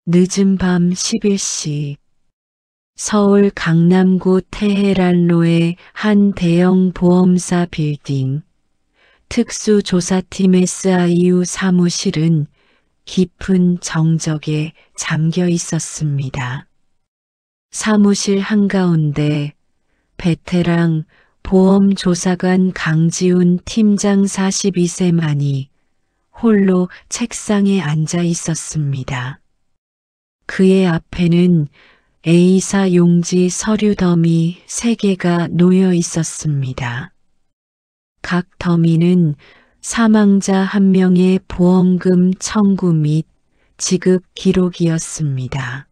늦은 밤 11시 서울 강남구 테헤란로의 한 대형 보험사 빌딩 특수조사팀 SIU 사무실은 깊은 정적에 잠겨 있었습니다. 사무실 한가운데 베테랑 보험조사관 강지훈 팀장 42세만이 홀로 책상에 앉아 있었습니다. 그의 앞에는 A사 용지 서류 더미 3개가 놓여 있었습니다. 각 더미는 사망자 1명의 보험금 청구 및 지급 기록이었습니다.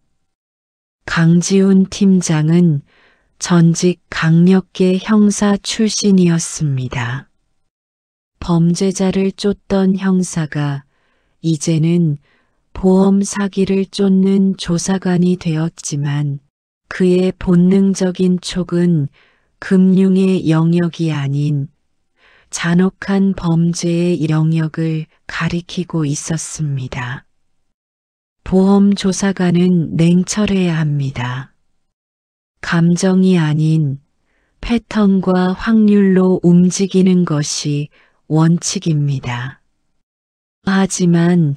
강지훈 팀장은 전직 강력계 형사 출신이었습니다. 범죄자를 쫓던 형사가 이제는 보험 사기를 쫓는 조사관이 되었지만 그의 본능적인 촉은 금융의 영역이 아닌 잔혹한 범죄의 영역을 가리키고 있었습니다. 보험 조사관은 냉철해야 합니다. 감정이 아닌 패턴과 확률로 움직이는 것이 원칙입니다. 하지만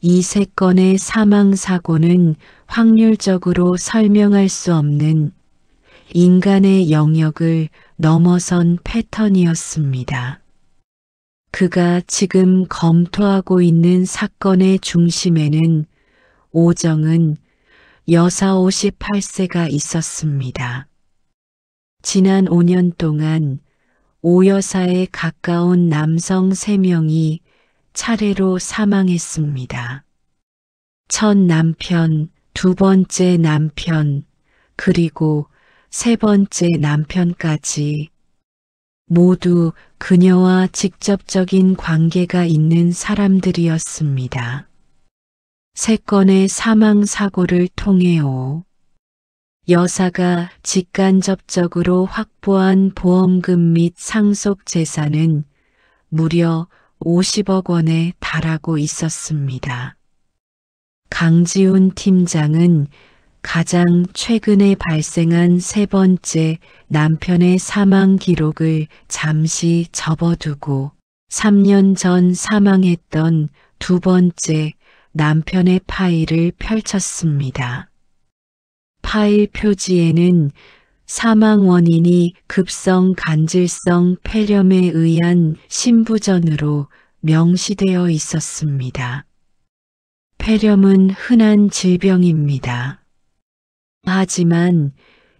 이 3건의 사망사고는 확률적으로 설명할 수 없는 인간의 영역을 넘어선 패턴이었습니다. 그가 지금 검토하고 있는 사건의 중심에는 오정은 여사 58세가 있었습니다. 지난 5년 동안 오 여사에 가까운 남성 3명이 차례로 사망했습니다. 첫 남편, 2번째 남편, 그리고 3번째 남편까지 모두 그녀와 직접적인 관계가 있는 사람들이었습니다. 3건의 사망사고를 통해오 여사가 직간접적으로 확보한 보험금 및 상속 재산은 무려 50억 원에 달하고 있었습니다. 강지훈 팀장은 가장 최근에 발생한 3번째 남편의 사망 기록을 잠시 접어두고 3년 전 사망했던 2번째 남편의 파일을 펼쳤습니다. 파일 표지에는 사망 원인이 급성 간질성 폐렴에 의한 심부전으로 명시되어 있었습니다. 폐렴은 흔한 질병입니다. 하지만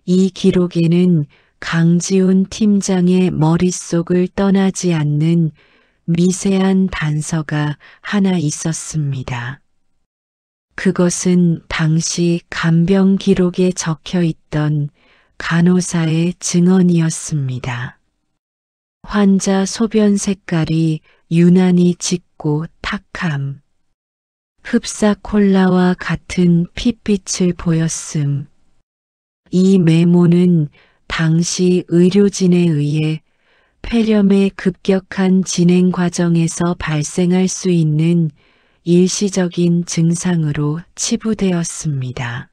이 기록에는 강지훈 팀장의 머릿속을 떠나지 않는 미세한 단서가 하나 있었습니다. 그것은 당시 간병 기록에 적혀 있던 간호사의 증언이었습니다. 환자 소변 색깔이 유난히 짙고 탁함, 흡사 콜라와 같은 핏빛을 보였음. 이 메모는 당시 의료진에 의해 폐렴의 급격한 진행 과정에서 발생할 수 있는 일시적인 증상으로 치부되었습니다.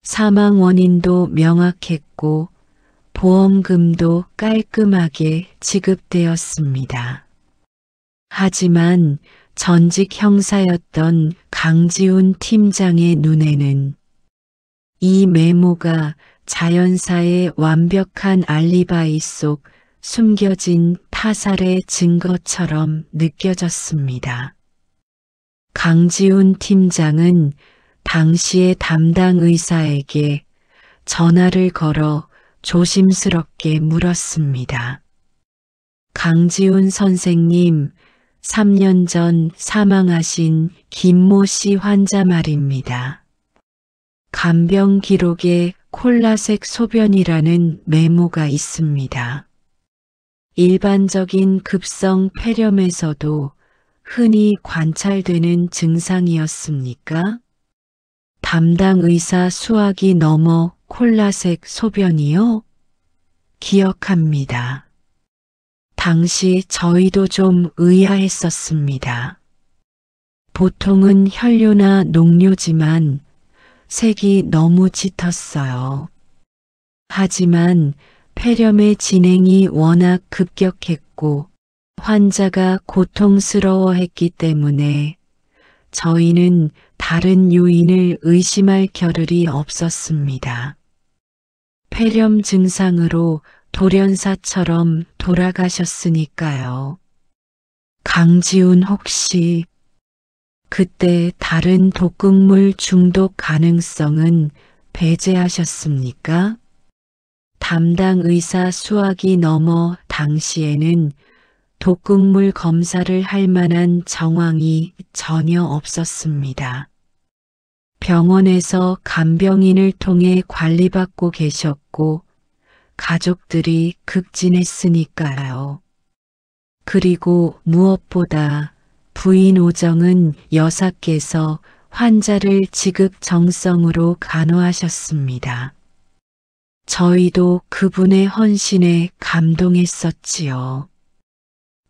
사망 원인도 명확했고 보험금도 깔끔하게 지급되었습니다. 하지만 전직 형사였던 강지훈 팀장의 눈에는 이 메모가 자연사의 완벽한 알리바이 속 숨겨진 타살의 증거처럼 느껴졌습니다. 강지훈 팀장은 당시의 담당 의사에게 전화를 걸어 조심스럽게 물었습니다. 강지훈 선생님, 3년 전 사망하신 김모 씨 환자 말입니다. 간병 기록에 콜라색 소변이라는 메모가 있습니다. 일반적인 급성 폐렴에서도 흔히 관찰되는 증상이었습니까? 담당 의사 수학이 넘어 콜라색 소변이요? 기억합니다. 당시 저희도 좀 의아했었습니다. 보통은 혈료나 녹료지만 색이 너무 짙었어요. 하지만 폐렴의 진행이 워낙 급격했고 환자가 고통스러워했기 때문에 저희는 다른 요인을 의심할 겨를이 없었습니다. 폐렴 증상으로 돌연사처럼 돌아가셨으니까요. 강지훈 혹시 그때 다른 독극물 중독 가능성은 배제하셨습니까? 담당 의사 수학이 넘어 당시에는 독극물 검사를 할 만한 정황이 전혀 없었습니다. 병원에서 간병인을 통해 관리받고 계셨고 가족들이 극진했으니까요. 그리고 무엇보다 부인 오정은 여사께서 환자를 지극정성으로 간호하셨습니다. 저희도 그분의 헌신에 감동했었지요.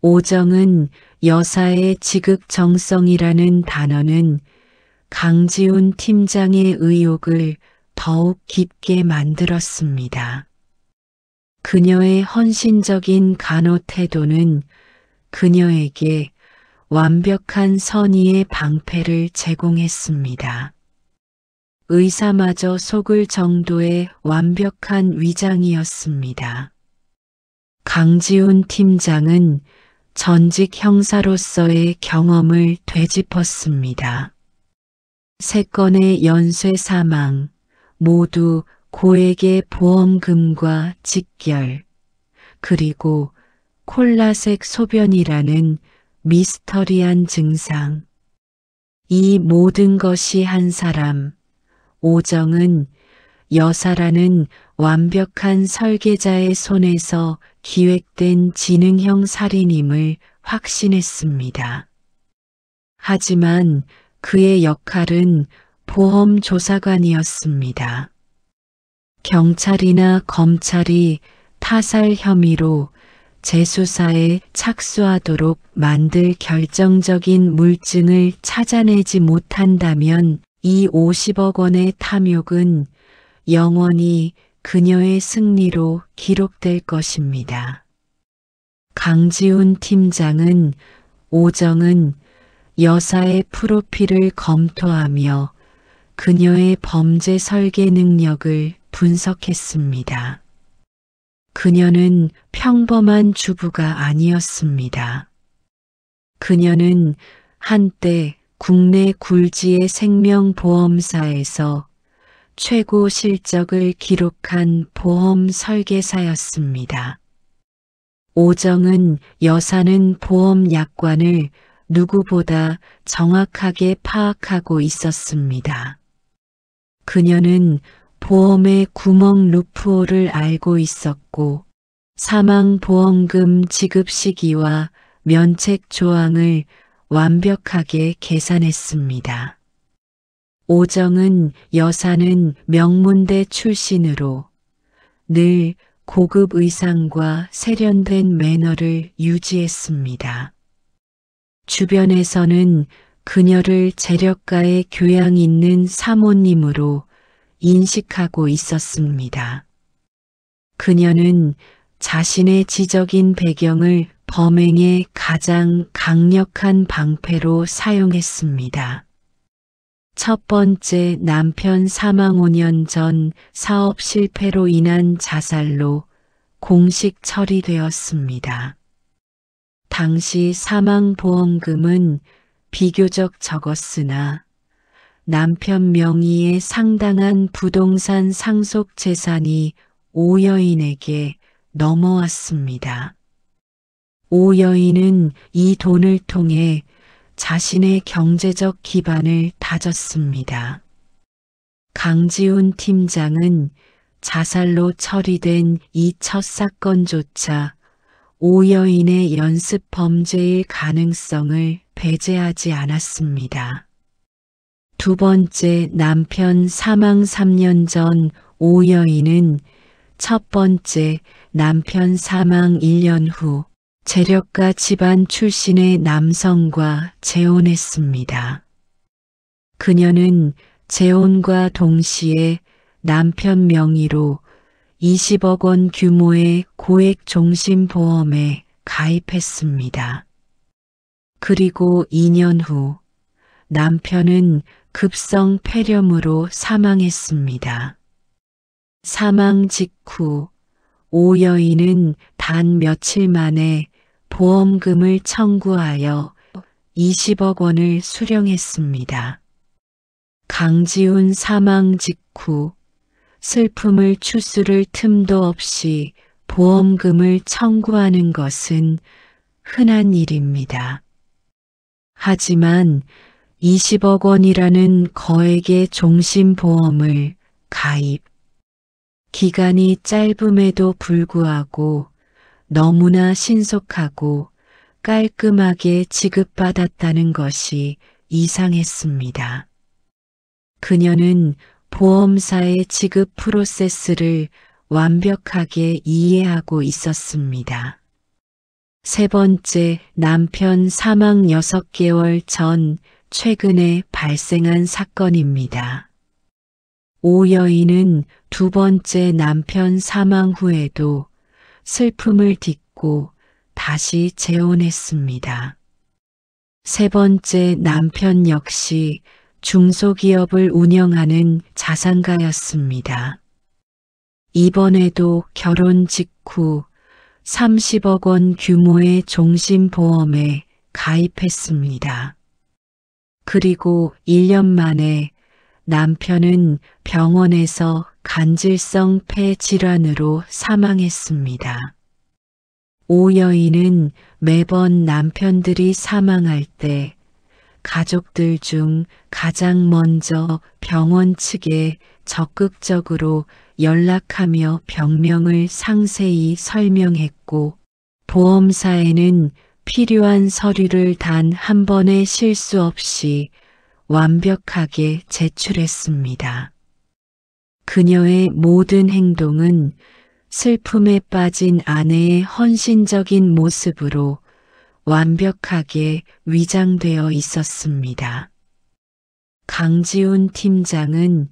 오정은 여사의 지극정성이라는 단어는 강지훈 팀장의 의욕을 더욱 깊게 만들었습니다. 그녀의 헌신적인 간호 태도는 그녀에게 완벽한 선의의 방패를 제공했습니다. 의사마저 속을 정도의 완벽한 위장이었습니다. 강지훈 팀장은 전직 형사로서의 경험을 되짚었습니다. 3건의 연쇄 사망, 모두 고액의 보험금과 직결, 그리고 콜라색 소변이라는 미스터리한 증상. 이 모든 것이 한 사람, 오정은 여사라는 완벽한 설계자의 손에서 기획된 지능형 살인임을 확신했습니다. 하지만 그의 역할은 보험조사관이었습니다. 경찰이나 검찰이 타살 혐의로 재수사에 착수하도록 만들 결정적인 물증을 찾아내지 못한다면 이 50억 원의 탐욕은 영원히 그녀의 승리로 기록될 것입니다. 강지훈 팀장은 오정은 여사의 프로필을 검토하며 그녀의 범죄 설계 능력을 분석했습니다. 그녀는 평범한 주부가 아니었습니다. 그녀는 한때 국내 굴지의 생명보험사에서 최고 실적을 기록한 보험 설계사였습니다. 오정은 여사는 보험 약관을 누구보다 정확하게 파악하고 있었습니다. 그녀는 보험의 구멍 루프홀을 알고 있었고 사망보험금 지급 시기와 면책 조항을 완벽하게 계산했습니다. 오정은 여사는 명문대 출신으로 늘 고급 의상과 세련된 매너를 유지했습니다. 주변에서는 그녀를 재력가의 교양 있는 사모님으로 인식하고 있었습니다. 그녀는 자신의 지적인 배경을 범행의 가장 강력한 방패로 사용했습니다. 첫 번째 남편 사망 5년 전 사업 실패로 인한 자살로 공식 처리되었습니다. 당시 사망보험금은 비교적 적었으나 남편 명의의 상당한 부동산 상속 재산이 오 여인에게 넘어왔습니다. 오 여인은 이 돈을 통해 자신의 경제적 기반을 다졌습니다. 강지훈 팀장은 자살로 처리된 이 첫 사건조차 오 여인의 연습 범죄일 가능성을 배제하지 않았습니다. 두 번째 남편 사망 3년 전 오 여인은 첫 번째 남편 사망 1년 후 재력가 집안 출신의 남성과 재혼했습니다. 그녀는 재혼과 동시에 남편 명의로 20억 원 규모의 고액 종신보험에 가입했습니다. 그리고 2년 후 남편은 급성 폐렴으로 사망했습니다. 사망 직후 오 여인은 단 며칠 만에 보험금을 청구하여 20억 원을 수령했습니다. 강지훈 사망 직후 슬픔을 추스를 틈도 없이 보험금을 청구하는 것은 흔한 일입니다. 하지만 20억 원이라는 거액의 종신보험을 가입, 기간이 짧음에도 불구하고 너무나 신속하고 깔끔하게 지급받았다는 것이 이상했습니다. 그녀는 보험사의 지급 프로세스를 완벽하게 이해하고 있었습니다. 세 번째, 남편 사망 6개월 전 최근에 발생한 사건입니다. 오 여인은 두 번째 남편 사망 후에도 슬픔을 딛고 다시 재혼했습니다. 세 번째 남편 역시 중소기업을 운영하는 자산가였습니다. 이번에도 결혼 직후 30억 원 규모의 종신보험에 가입했습니다. 그리고 1년 만에 남편은 병원에서 간질성 폐 질환으로 사망했습니다. 오 여인은 매번 남편들이 사망할 때 가족들 중 가장 먼저 병원 측에 적극적으로 연락하며 병명을 상세히 설명했고 보험사에는 필요한 서류를 단 한 번의 실수 없이 완벽하게 제출했습니다. 그녀의 모든 행동은 슬픔에 빠진 아내의 헌신적인 모습으로 완벽하게 위장되어 있었습니다. 강지훈 팀장은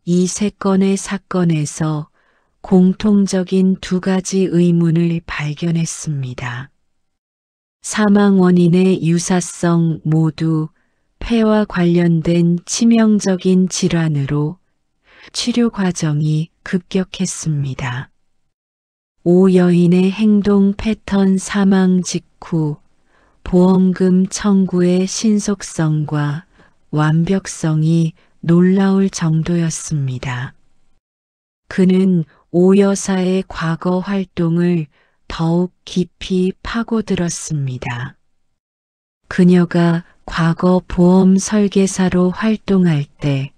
이 세 건의 사건에서 공통적인 두 가지 의문을 발견했습니다. 사망 원인의 유사성 모두 폐와 관련된 치명적인 질환으로 치료 과정이 급격했습니다. 오 여인의 행동 패턴 사망 직후 보험금 청구의 신속성과 완벽성이 놀라울 정도였습니다. 그는 오 여사의 과거 활동을 더욱 깊이 파고들었습니다. 그녀가 과거 보험 설계사로 활동할 때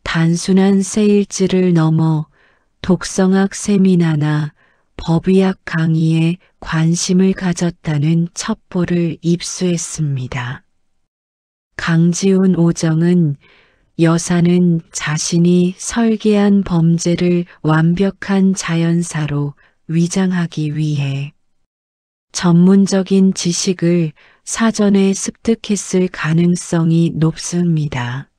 단순한 세일즈를 넘어 독성학 세미나나 법의학 강의에 관심을 가졌다는 첩보를 입수했습니다. 강지훈 오정은 여사는 자신이 설계한 범죄를 완벽한 자연사로 위장하기 위해 전문적인 지식을 사전에 습득했을 가능성이 높습니다.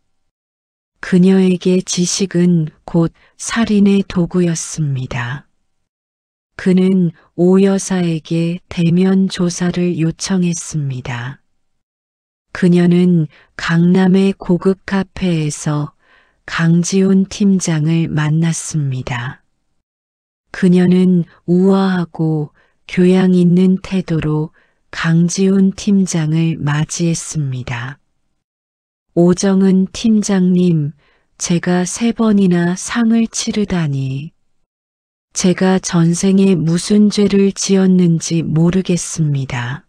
그녀에게 지식은 곧 살인의 도구였습니다. 그는 오 여사에게 대면 조사를 요청했습니다. 그녀는 강남의 고급 카페에서 강지훈 팀장을 만났습니다. 그녀는 우아하고 교양 있는 태도로 강지훈 팀장을 맞이했습니다. 오정은 팀장님, 제가 3번이나 상을 치르다니. 제가 전생에 무슨 죄를 지었는지 모르겠습니다.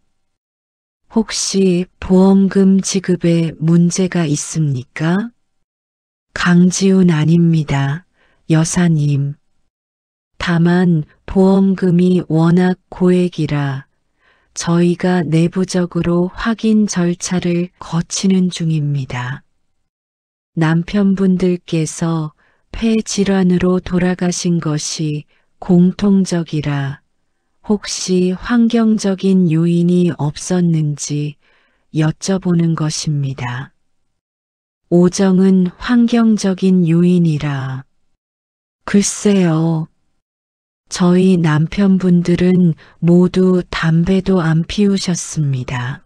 혹시 보험금 지급에 문제가 있습니까? 강지훈 아닙니다, 여사님. 다만 보험금이 워낙 고액이라 저희가 내부적으로 확인 절차를 거치는 중입니다. 남편분들께서 폐질환으로 돌아가신 것이 공통적이라 혹시 환경적인 요인이 없었는지 여쭤보는 것입니다. 오정은 환경적인 요인이라. 글쎄요. 저희 남편분들은 모두 담배도 안 피우셨습니다.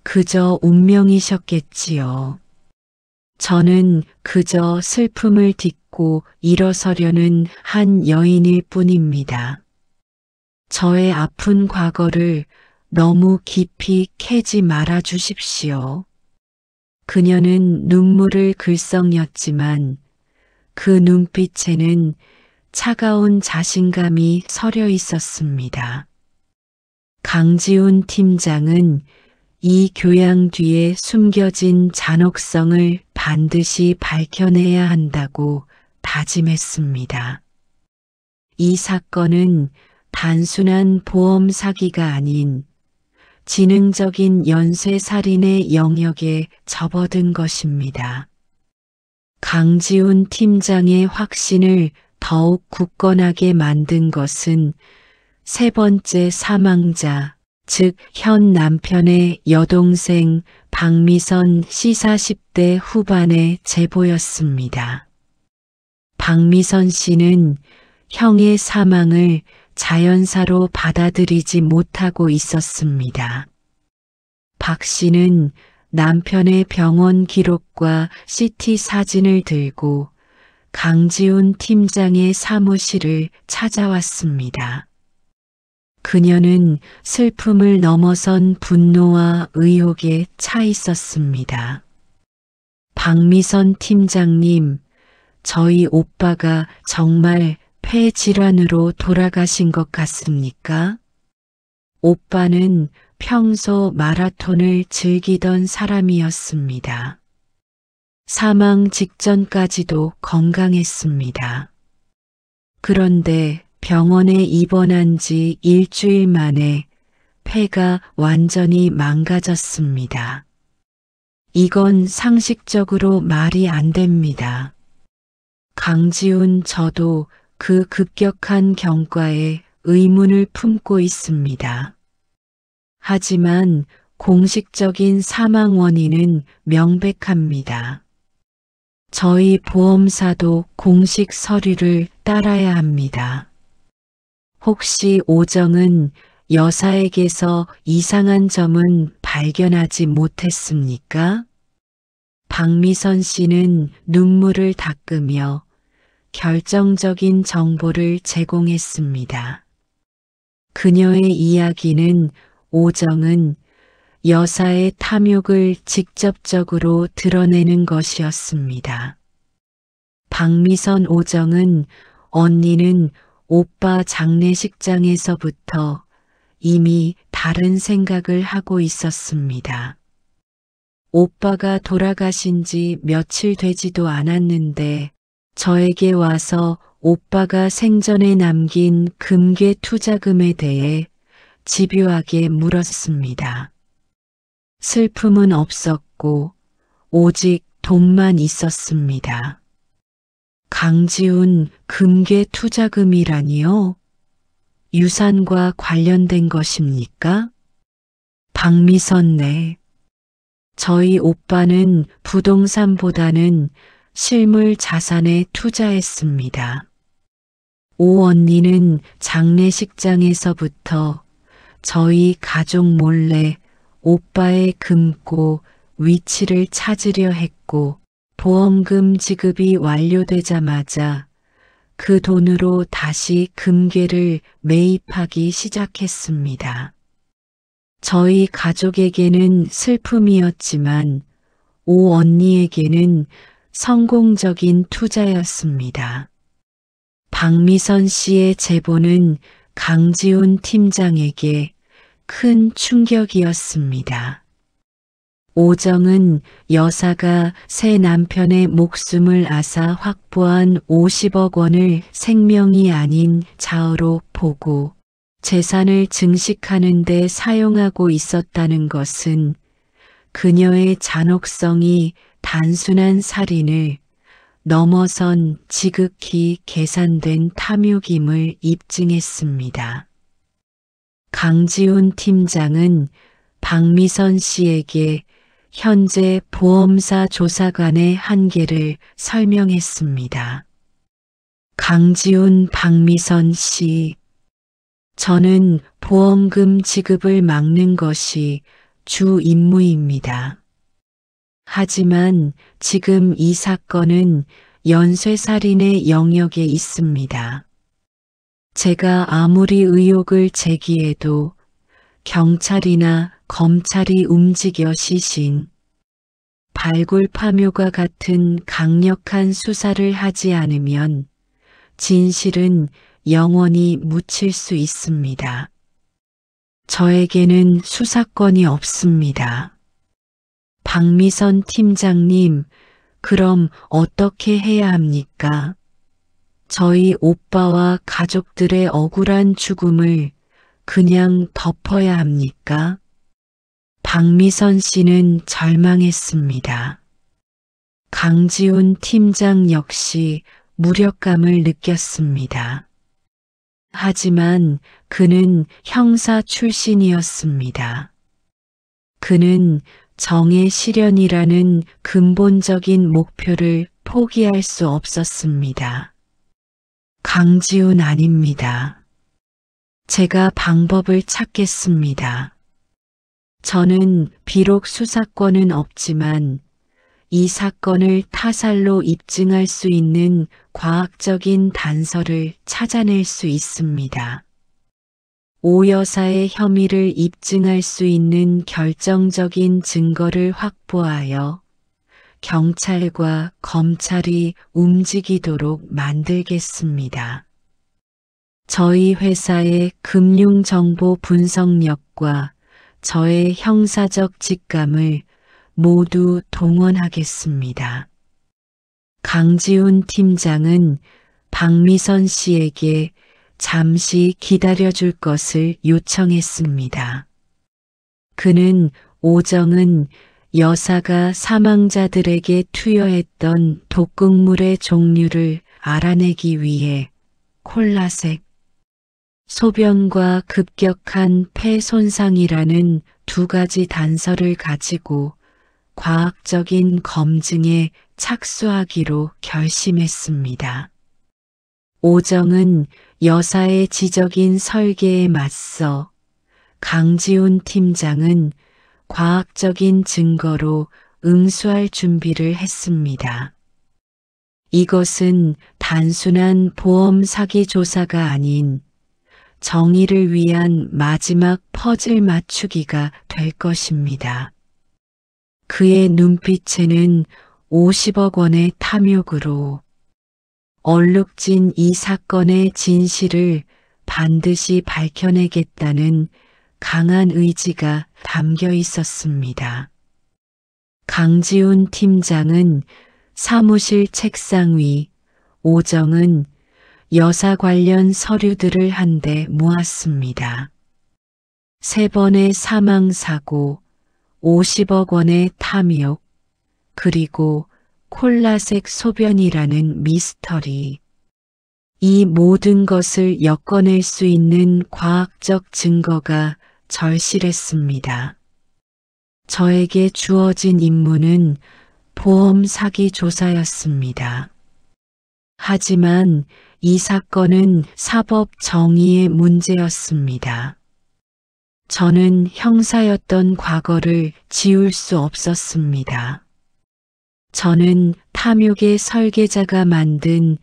그저 운명이셨겠지요. 저는 그저 슬픔을 딛고 일어서려는 한 여인일 뿐입니다. 저의 아픈 과거를 너무 깊이 캐지 말아 주십시오. 그녀는 눈물을 글썽였지만 그 눈빛에는 차가운 자신감이 서려 있었습니다. 강지훈 팀장은 이 교양 뒤에 숨겨진 잔혹성을 반드시 밝혀내야 한다고 다짐했습니다. 이 사건은 단순한 보험 사기가 아닌 지능적인 연쇄살인의 영역에 접어든 것입니다. 강지훈 팀장의 확신을 더욱 굳건하게 만든 것은 세 번째 사망자, 즉 현 남편의 여동생 박미선 씨 40대 후반의 제보였습니다. 박미선 씨는 형의 사망을 자연사로 받아들이지 못하고 있었습니다. 박 씨는 남편의 병원 기록과 CT 사진을 들고 강지훈 팀장의 사무실을 찾아왔습니다. 그녀는 슬픔을 넘어선 분노와 의혹에 차 있었습니다. 박미선 팀장님, 저희 오빠가 정말 폐질환으로 돌아가신 것 같습니까? 오빠는 평소 마라톤을 즐기던 사람이었습니다. 사망 직전까지도 건강했습니다. 그런데 병원에 입원한 지 일주일 만에 폐가 완전히 망가졌습니다. 이건 상식적으로 말이 안 됩니다. 강지훈 저도 그 급격한 경과에 의문을 품고 있습니다. 하지만 공식적인 사망 원인은 명백합니다. 저희 보험사도 공식 서류를 따라야 합니다. 혹시 오정은 여사에게서 이상한 점은 발견하지 못했습니까? 박미선 씨는 눈물을 닦으며 결정적인 정보를 제공했습니다. 그녀의 이야기는 오정은 여사의 탐욕을 직접적으로 드러내는 것이었습니다. 박미선 오정은 언니는 오빠 장례식장에서부터 이미 다른 생각을 하고 있었습니다. 오빠가 돌아가신 지 며칠 되지도 않았는데 저에게 와서 오빠가 생전에 남긴 금괴 투자금에 대해 집요하게 물었습니다. 슬픔은 없었고 오직 돈만 있었습니다. 강지훈 금괴 투자금이라니요? 유산과 관련된 것입니까? 박미선 네. 저희 오빠는 부동산보다는 실물 자산에 투자했습니다. 오 언니는 장례식장에서부터 저희 가족 몰래 오빠의 금고 위치를 찾으려 했고 보험금 지급이 완료되자마자 그 돈으로 다시 금괴를 매입하기 시작했습니다. 저희 가족에게는 슬픔이었지만 오 언니에게는 성공적인 투자였습니다. 박미선 씨의 제보는 강지훈 팀장에게 큰 충격이었습니다. 오정은 여사가 새 남편의 목숨을 앗아 확보한 50억 원을 생명이 아닌 자어로 보고 재산을 증식하는 데 사용하고 있었다는 것은 그녀의 잔혹성이 단순한 살인을 넘어선 지극히 계산된 탐욕임을 입증했습니다. 강지훈 팀장은 박미선 씨에게 현재 보험사 조사관의 한계를 설명했습니다. 강지훈 박미선 씨, 저는 보험금 지급을 막는 것이 주 임무입니다. 하지만 지금 이 사건은 연쇄살인의 영역에 있습니다. 제가 아무리 의혹을 제기해도 경찰이나 검찰이 움직여 시신, 발굴 파묘가 같은 강력한 수사를 하지 않으면 진실은 영원히 묻힐 수 있습니다. 저에게는 수사권이 없습니다. 박미선 팀장님, 그럼 어떻게 해야 합니까? 저희 오빠와 가족들의 억울한 죽음을 그냥 덮어야 합니까? 박미선 씨는 절망했습니다. 강지훈 팀장 역시 무력감을 느꼈습니다. 하지만 그는 형사 출신이었습니다. 그는 정의 실현이라는 근본적인 목표를 포기할 수 없었습니다. 강지훈 아닙니다. 제가 방법을 찾겠습니다. 저는 비록 수사권은 없지만 이 사건을 타살로 입증할 수 있는 과학적인 단서를 찾아낼 수 있습니다. 오 여사의 혐의를 입증할 수 있는 결정적인 증거를 확보하여 경찰과 검찰이 움직이도록 만들겠습니다. 저희 회사의 금융정보 분석력과 저의 형사적 직감을 모두 동원하겠습니다. 강지훈 팀장은 박미선 씨에게 잠시 기다려줄 것을 요청했습니다. 그는 오정은 여사가 사망자들에게 투여했던 독극물의 종류를 알아내기 위해 콜라색, 소변과 급격한 폐 손상이라는 두 가지 단서를 가지고 과학적인 검증에 착수하기로 결심했습니다. 오정은 여사의 지적인 설계에 맞서 강지훈 팀장은 과학적인 증거로 응수할 준비를 했습니다. 이것은 단순한 보험 사기 조사가 아닌 정의를 위한 마지막 퍼즐 맞추기가 될 것입니다. 그의 눈빛에는 50억 원의 탐욕으로 얼룩진 이 사건의 진실을 반드시 밝혀내겠다는 강한 의지가 담겨 있었습니다. 강지훈 팀장은 사무실 책상 위, 오정은 여사 관련 서류들을 한데 모았습니다. 3번의 사망사고, 50억 원의 탐욕, 그리고 콜라색 소변이라는 미스터리. 이 모든 것을 엮어낼 수 있는 과학적 증거가 절실했습니다. 저에게 주어진 임무는 보험 사기 조사였습니다. 하지만 이 사건은 사법 정의의 문제였습니다. 저는 형사였던 과거를 지울 수 없었습니다. 저는 탐욕의 설계자가 만든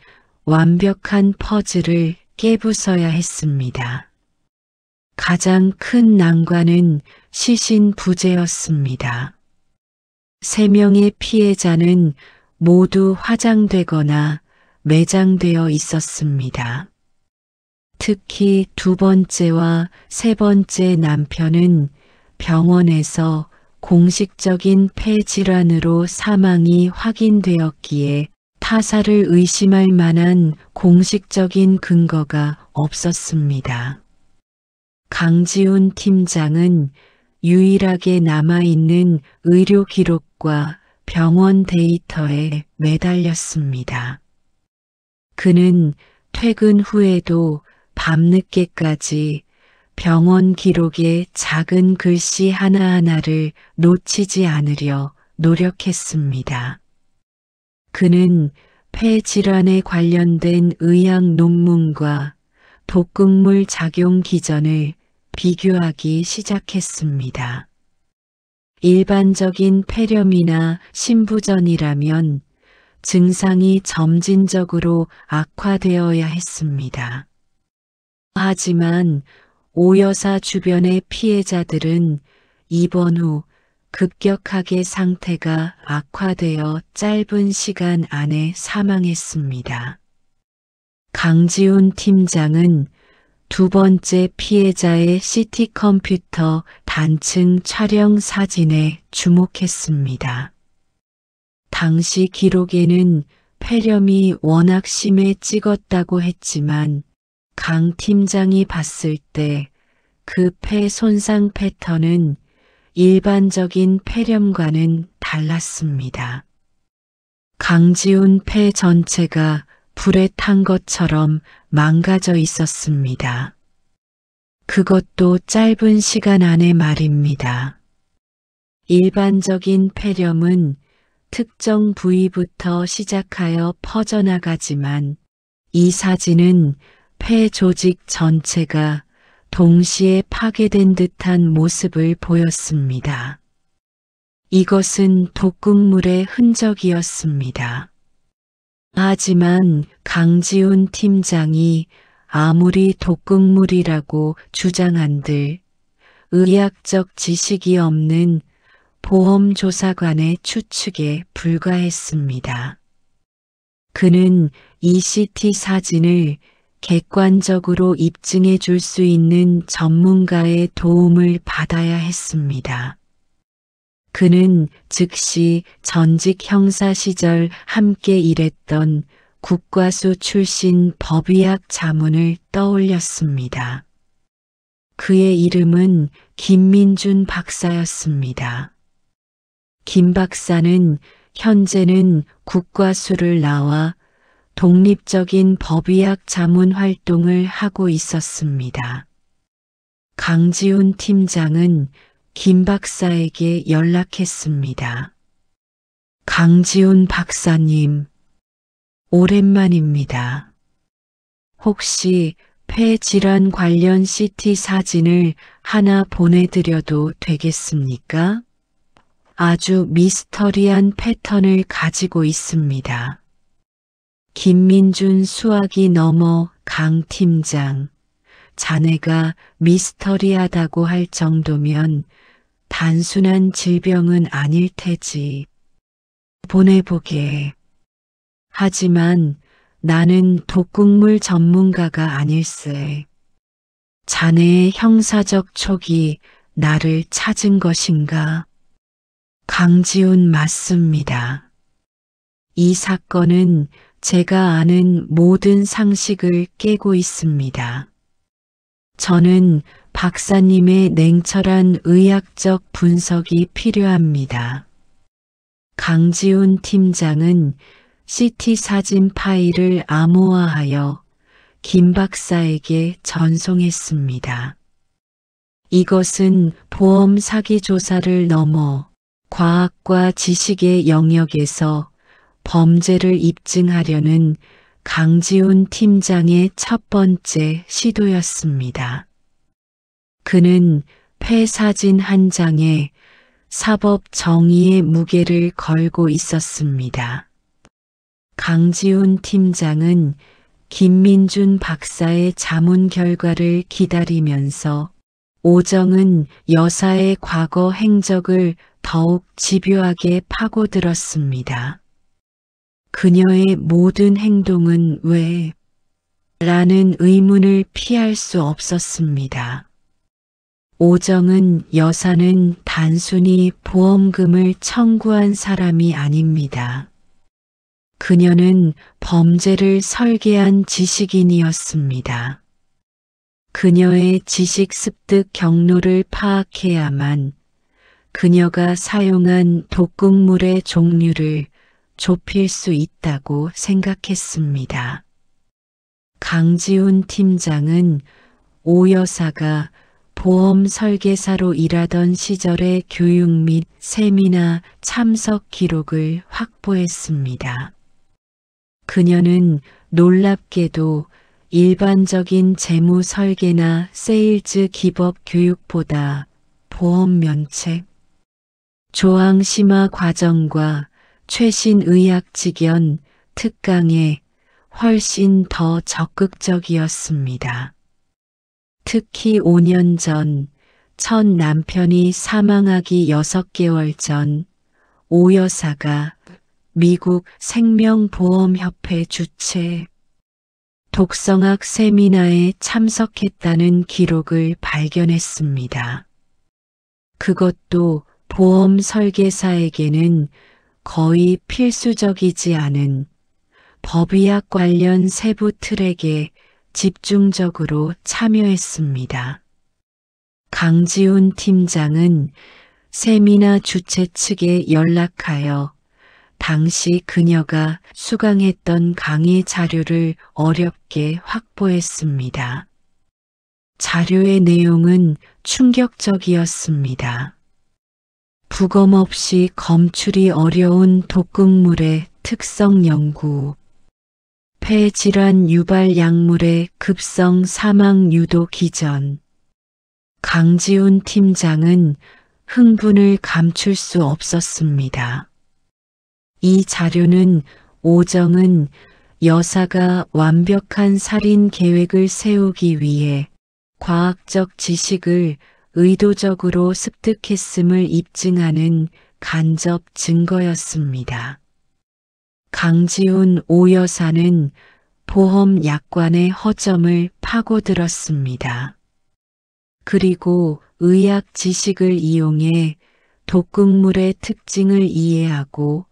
완벽한 퍼즐을 깨부숴야 했습니다. 가장 큰 난관은 시신 부재였습니다. 3명의 피해자는 모두 화장되거나 매장되어 있었습니다. 특히 2번째와 3번째 남편은 병원에서 공식적인 폐질환으로 사망이 확인되었기에 타살을 의심할 만한 공식적인 근거가 없었습니다. 강지훈 팀장은 유일하게 남아있는 의료 기록과 병원 데이터에 매달렸습니다. 그는 퇴근 후에도 밤늦게까지 병원 기록의 작은 글씨 하나하나를 놓치지 않으려 노력했습니다. 그는 폐질환에 관련된 의학 논문과 독극물 작용 기전을 비교하기 시작했습니다. 일반적인 폐렴이나 신부전이라면 증상이 점진적으로 악화되어야 했습니다. 하지만 오 여사 주변의 피해자들은 입원 후 급격하게 상태가 악화되어 짧은 시간 안에 사망했습니다. 강지훈 팀장은 두 번째 피해자의 CT 컴퓨터 단층 촬영 사진에 주목했습니다. 당시 기록에는 폐렴이 워낙 심해 찍었다고 했지만 강 팀장이 봤을 때 그 폐 손상 패턴은 일반적인 폐렴과는 달랐습니다. 강지훈 폐 전체가 불에 탄 것처럼 망가져 있었습니다. 그것도 짧은 시간 안에 말입니다. 일반적인 폐렴은 특정 부위부터 시작하여 퍼져나가지만 이 사진은 폐 조직 전체가 동시에 파괴된 듯한 모습을 보였습니다. 이것은 독극물의 흔적이었습니다. 하지만 강지훈 팀장이 아무리 독극물이라고 주장한들 의학적 지식이 없는 보험조사관의 추측에 불과했습니다. 그는 이 CT 사진을 객관적으로 입증해 줄 수 있는 전문가의 도움을 받아야 했습니다. 그는 즉시 전직 형사 시절 함께 일했던 국과수 출신 법의학 자문을 떠올렸습니다. 그의 이름은 김민준 박사였습니다. 김 박사는 현재는 국과수를 나와 독립적인 법의학 자문 활동을 하고 있었습니다. 강지훈 팀장은 김 박사에게 연락했습니다. 강지훈 박사님, 오랜만입니다. 혹시 폐질환 관련 CT 사진을 하나 보내드려도 되겠습니까? 아주 미스터리한 패턴을 가지고 있습니다. 김민준 수학이 넘어 강 팀장, 자네가 미스터리하다고 할 정도면 단순한 질병은 아닐 테지. 보내보게. 하지만 나는 독극물 전문가가 아닐세. 자네의 형사적 촉이 나를 찾은 것인가? 강지훈 맞습니다. 이 사건은 제가 아는 모든 상식을 깨고 있습니다. 저는 박사님의 냉철한 의학적 분석이 필요합니다. 강지훈 팀장은 CT 사진 파일을 암호화하여 김 박사에게 전송했습니다. 이것은 보험 사기 조사를 넘어 과학과 지식의 영역에서 범죄를 입증하려는 강지훈 팀장의 첫 번째 시도였습니다. 그는 폐 사진 한 장에 사법 정의의 무게를 걸고 있었습니다. 강지훈 팀장은 김민준 박사의 자문 결과를 기다리면서 오정은 여사의 과거 행적을 더욱 집요하게 파고들었습니다. 그녀의 모든 행동은 왜? 라는 의문을 피할 수 없었습니다. 오정은 여사는 단순히 보험금을 청구한 사람이 아닙니다. 그녀는 범죄를 설계한 지식인이었습니다. 그녀의 지식 습득 경로를 파악해야만 그녀가 사용한 독극물의 종류를 좁힐 수 있다고 생각했습니다. 강지훈 팀장은 오 여사가 보험 설계사로 일하던 시절의 교육 및 세미나 참석 기록을 확보했습니다. 그녀는 놀랍게도 일반적인 재무 설계나 세일즈 기법 교육보다 보험 면책, 조항 심화 과정과 최신 의학 직연 특강에 훨씬 더 적극적이었습니다. 특히 5년 전 첫 남편이 사망하기 6개월 전 오 여사가 미국 생명보험협회 주최 독성학 세미나에 참석했다는 기록을 발견했습니다. 그것도 보험 설계사에게는 거의 필수적이지 않은 법의학 관련 세부 트랙에 집중적으로 참여했습니다. 강지훈 팀장은 세미나 주최 측에 연락하여 당시 그녀가 수강했던 강의 자료를 어렵게 확보했습니다. 자료의 내용은 충격적이었습니다. 부검 없이 검출이 어려운 독극물의 특성 연구, 폐질환 유발 약물의 급성 사망 유도 기전. 강지훈 팀장은 흥분을 감출 수 없었습니다. 이 자료는 오정은 여사가 완벽한 살인 계획을 세우기 위해 과학적 지식을 의도적으로 습득했음을 입증하는 간접 증거였습니다. 강지훈 오 여사는 보험 약관의 허점을 파고들었습니다. 그리고 의학 지식을 이용해 독극물의 특징을 이해하고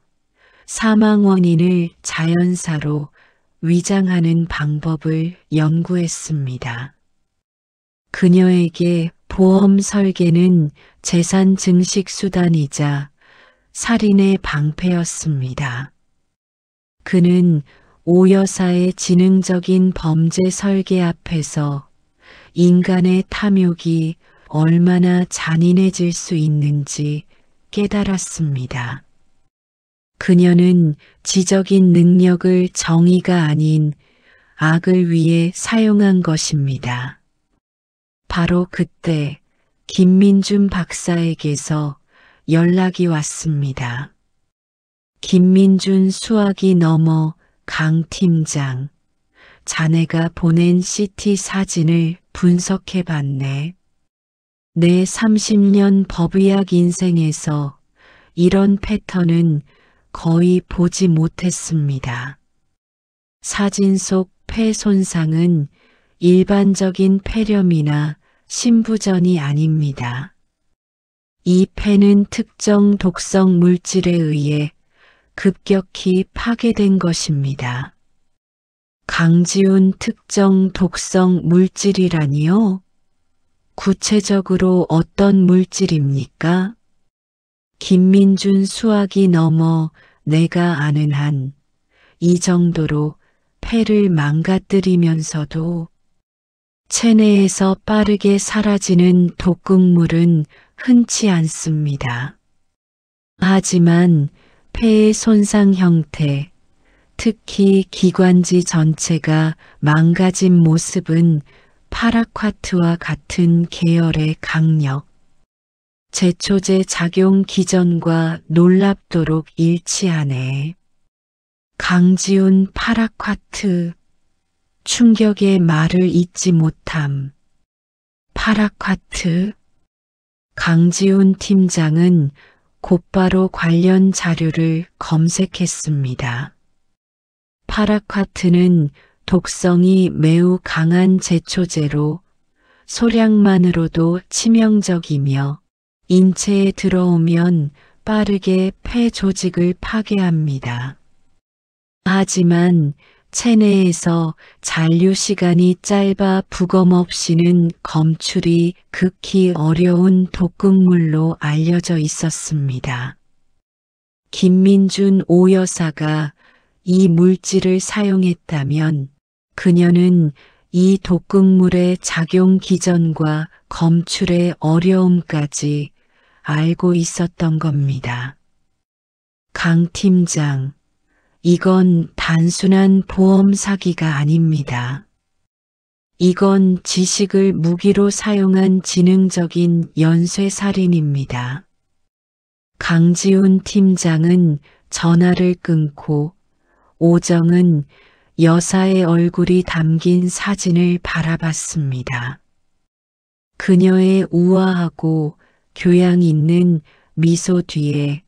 사망 원인을 자연사로 위장하는 방법을 연구했습니다. 그녀에게 보험 설계는 재산 증식 수단이자 살인의 방패였습니다. 그는 오 여사의 지능적인 범죄 설계 앞에서 인간의 탐욕이 얼마나 잔인해질 수 있는지 깨달았습니다. 그녀는 지적인 능력을 정의가 아닌 악을 위해 사용한 것입니다. 바로 그때 김민준 박사에게서 연락이 왔습니다. 김민준 수학이 넘어 강 팀장, 자네가 보낸 CT 사진을 분석해 봤네. 내 30년 법의학 인생에서 이런 패턴은 거의 보지 못했습니다. 사진 속 폐 손상은 일반적인 폐렴이나 심부전이 아닙니다. 이 폐는 특정 독성 물질에 의해 급격히 파괴된 것입니다. 강지훈 특정 독성 물질이라니요? 구체적으로 어떤 물질입니까? 김민준 수학이 넘어 내가 아는 한 이 정도로 폐를 망가뜨리면서도 체내에서 빠르게 사라지는 독극물은 흔치 않습니다. 하지만 폐의 손상 형태, 특히 기관지 전체가 망가진 모습은 파라콰트와 같은 계열의 강력, 제초제 작용 기전과 놀랍도록 일치하네. 강지훈 파라콰트, 충격의 말을 잇지 못함. 파라콰트. 강지훈 팀장은 곧바로 관련 자료를 검색했습니다. 파라콰트는 독성이 매우 강한 제초제로 소량만으로도 치명적이며 인체에 들어오면 빠르게 폐 조직을 파괴합니다. 하지만 체내에서 잔류 시간이 짧아 부검 없이는 검출이 극히 어려운 독극물로 알려져 있었습니다. 김민준 오 여사가 이 물질을 사용했다면 그녀는 이 독극물의 작용 기전과 검출의 어려움까지 알고 있었던 겁니다. 강 팀장, 이건 단순한 보험 사기가 아닙니다. 이건 지식을 무기로 사용한 지능적인 연쇄살인입니다. 강지훈 팀장은 전화를 끊고 오정은 여사의 얼굴이 담긴 사진을 바라봤습니다. 그녀의 우아하고 교양 있는 미소 뒤에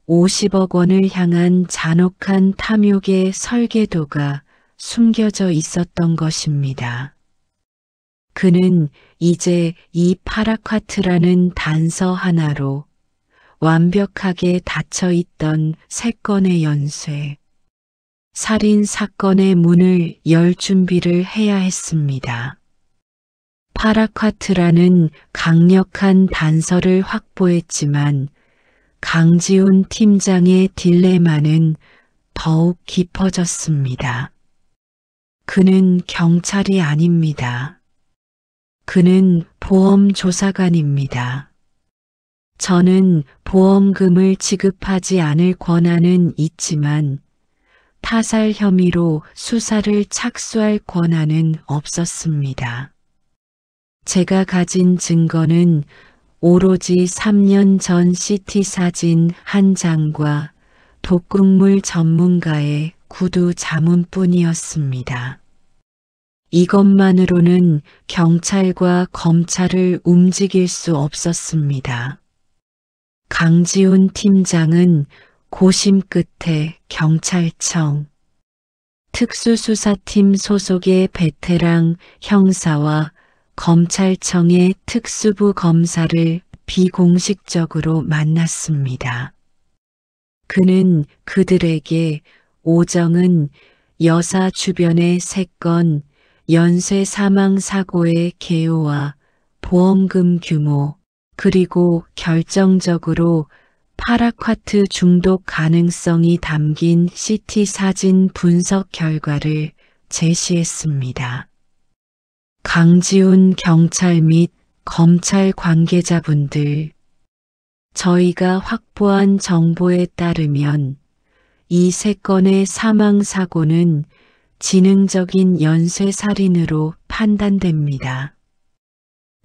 50억 원을 향한 잔혹한 탐욕의 설계도가 숨겨져 있었던 것입니다. 그는 이제 이 파라콰트라는 단서 하나로 완벽하게 닫혀있던 3건의 연쇄, 살인 사건의 문을 열 준비를 해야 했습니다. 파라콰트라는 강력한 단서를 확보했지만 강지훈 팀장의 딜레마는 더욱 깊어졌습니다. 그는 경찰이 아닙니다. 그는 보험조사관입니다. 저는 보험금을 지급하지 않을 권한은 있지만 타살 혐의로 수사를 착수할 권한은 없었습니다. 제가 가진 증거는 오로지 3년 전 CT 사진 한 장과 독극물 전문가의 구두 자문뿐이었습니다. 이것만으로는 경찰과 검찰을 움직일 수 없었습니다. 강지훈 팀장은 고심 끝에 경찰청, 특수수사팀 소속의 베테랑 형사와 검찰청의 특수부 검사를 비공식적으로 만났습니다. 그는 그들에게 오정은 여사 주변의 3건 연쇄 사망 사고의 개요와 보험금 규모, 그리고 결정적으로 파라콰트 중독 가능성이 담긴 CT 사진 분석 결과를 제시했습니다. 강지훈 경찰 및 검찰 관계자분들, 저희가 확보한 정보에 따르면 이 3건의 사망 사고는 지능적인 연쇄살인으로 판단됩니다.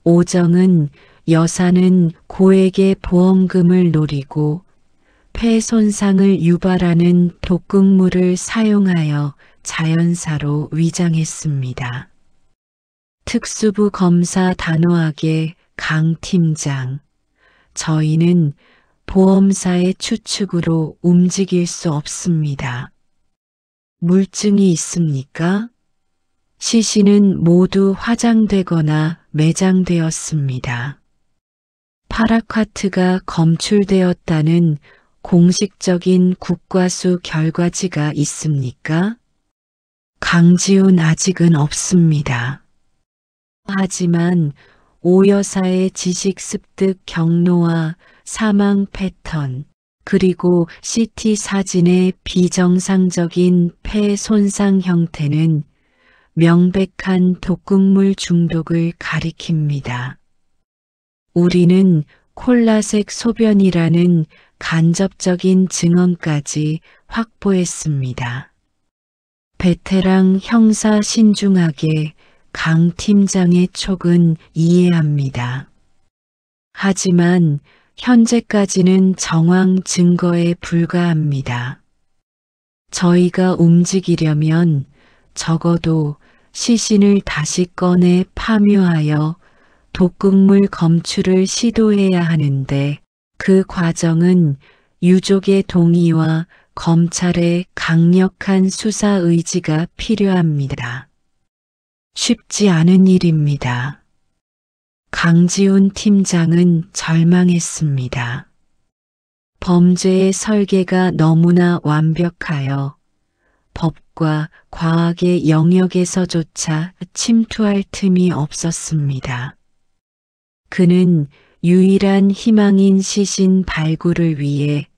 오정은 여사는 고액의 보험금을 노리고 폐 손상을 유발하는 독극물을 사용하여 자연사로 위장했습니다. 특수부 검사 단호하게 강 팀장, 저희는 보험사의 추측으로 움직일 수 없습니다. 물증이 있습니까? 시신은 모두 화장되거나 매장되었습니다. 파라콰트가 검출되었다는 공식적인 국과수 결과지가 있습니까? 강지훈 아직은 없습니다. 하지만 오 여사의 지식 습득 경로와 사망 패턴, 그리고 CT 사진의 비정상적인 폐 손상 형태는 명백한 독극물 중독을 가리킵니다. 우리는 콜라색 소변이라는 간접적인 증언까지 확보했습니다. 베테랑 형사 신중하게 강 팀장의 촉은 이해합니다. 하지만 현재까지는 정황 증거에 불과합니다. 저희가 움직이려면 적어도 시신을 다시 꺼내 파묘하여 독극물 검출을 시도해야 하는데 그 과정은 유족의 동의와 검찰의 강력한 수사 의지가 필요합니다. 쉽지 않은 일입니다. 강지훈 팀장은 절망했습니다. 범죄의 설계가 너무나 완벽하여 법과 과학의 영역에서조차 침투할 틈이 없었습니다. 그는 유일한 희망인 시신 발굴을 위해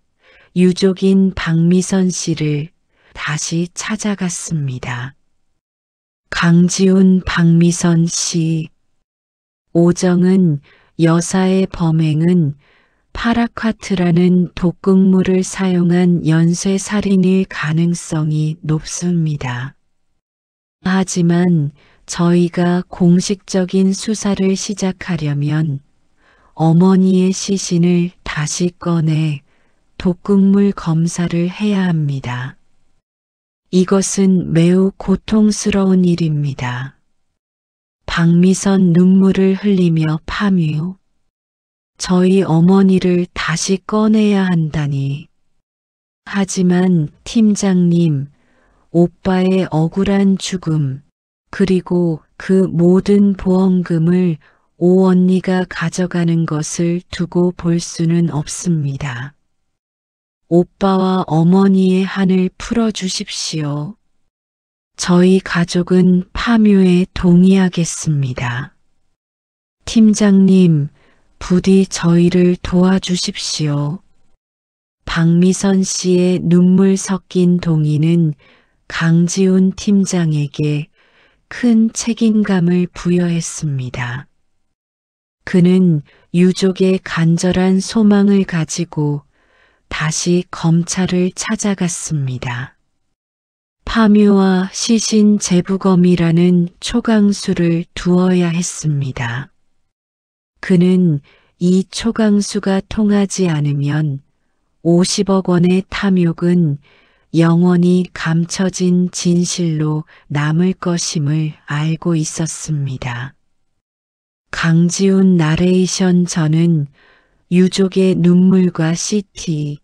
유족인 박미선 씨를 다시 찾아갔습니다. 강지훈 박미선 씨. 오정은 여사의 범행은 파라콰트라는 독극물을 사용한 연쇄살인일 가능성이 높습니다. 하지만 저희가 공식적인 수사를 시작하려면 어머니의 시신을 다시 꺼내 독극물 검사를 해야 합니다. 이것은 매우 고통스러운 일입니다. 박미선 눈물을 흘리며 파묘. 저희 어머니를 다시 꺼내야 한다니. 하지만 팀장님, 오빠의 억울한 죽음, 그리고 그 모든 보험금을 오 언니가 가져가는 것을 두고 볼 수는 없습니다. 오빠와 어머니의 한을 풀어주십시오. 저희 가족은 파묘에 동의하겠습니다. 팀장님, 부디 저희를 도와주십시오. 박미선 씨의 눈물 섞인 동의는 강지훈 팀장에게 큰 책임감을 부여했습니다. 그는 유족의 간절한 소망을 가지고 다시 검찰을 찾아갔습니다. 파묘와 시신 재부검이라는 초강수를 두어야 했습니다. 그는 이 초강수가 통하지 않으면 50억 원의 탐욕은 영원히 감춰진 진실로 남을 것임을 알고 있었습니다. 강지훈 나레이션 전은 유족의 눈물과 CT,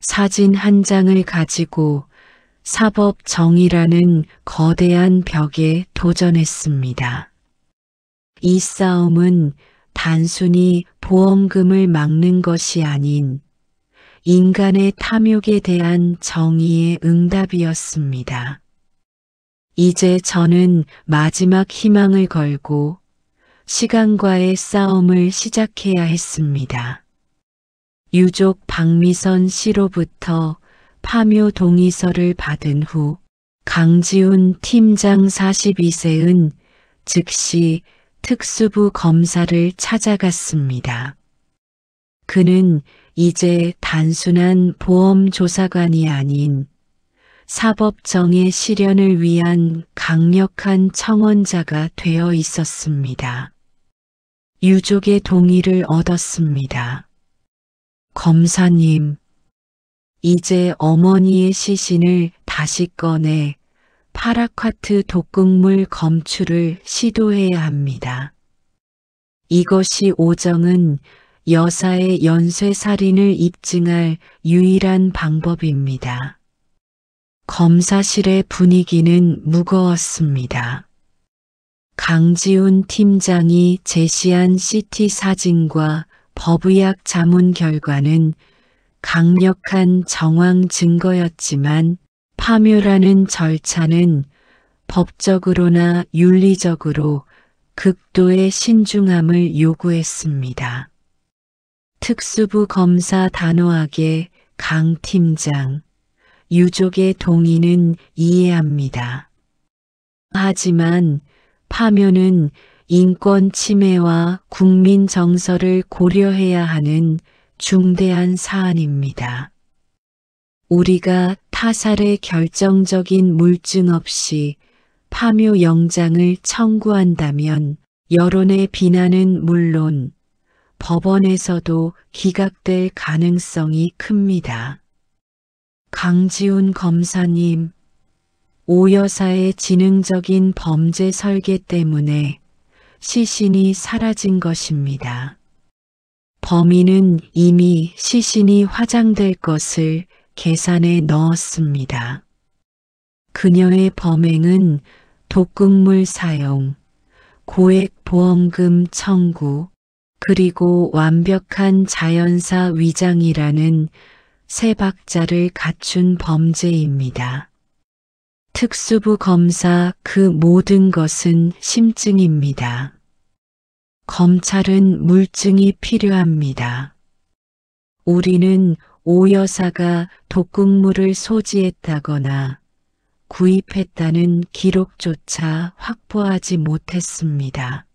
사진 한 장을 가지고 사법 정의라는 거대한 벽에 도전했습니다. 이 싸움은 단순히 보험금을 막는 것이 아닌 인간의 탐욕에 대한 정의의 응답이었습니다. 이제 저는 마지막 희망을 걸고 시간과의 싸움을 시작해야 했습니다. 유족 박미선 씨로부터 파묘 동의서를 받은 후 강지훈 팀장 42세은 즉시 특수부 검사를 찾아갔습니다. 그는 이제 단순한 보험조사관이 아닌 사법정의 실현을 위한 강력한 청원자가 되어 있었습니다. 유족의 동의를 얻었습니다. 검사님, 이제 어머니의 시신을 다시 꺼내 파라콰트 독극물 검출을 시도해야 합니다. 이것이 오정은 여사의 연쇄살인을 입증할 유일한 방법입니다. 검사실의 분위기는 무거웠습니다. 강지훈 팀장이 제시한 CT 사진과 법의학 자문 결과는 강력한 정황 증거였지만 파묘라는 절차는 법적으로나 윤리적으로 극도의 신중함을 요구했습니다. 특수부 검사 단호하게 강 팀장, 유족의 동의는 이해합니다. 하지만 파묘는 인권 침해와 국민 정서를 고려해야 하는 중대한 사안입니다. 우리가 타살의 결정적인 물증 없이 파묘 영장을 청구한다면 여론의 비난은 물론 법원에서도 기각될 가능성이 큽니다. 강지훈 검사님, 오 여사의 지능적인 범죄 설계 때문에 시신이 사라진 것입니다. 범인은 이미 시신이 화장될 것을 계산에 넣었습니다. 그녀의 범행은 독극물 사용, 고액 보험금 청구, 그리고 완벽한 자연사 위장이라는 세 박자를 갖춘 범죄입니다. 특수부 검사 그 모든 것은 심증입니다. 검찰은 물증이 필요합니다. 우리는 오 여사가 독극물을 소지했다거나 구입했다는 기록조차 확보하지 못했습니다.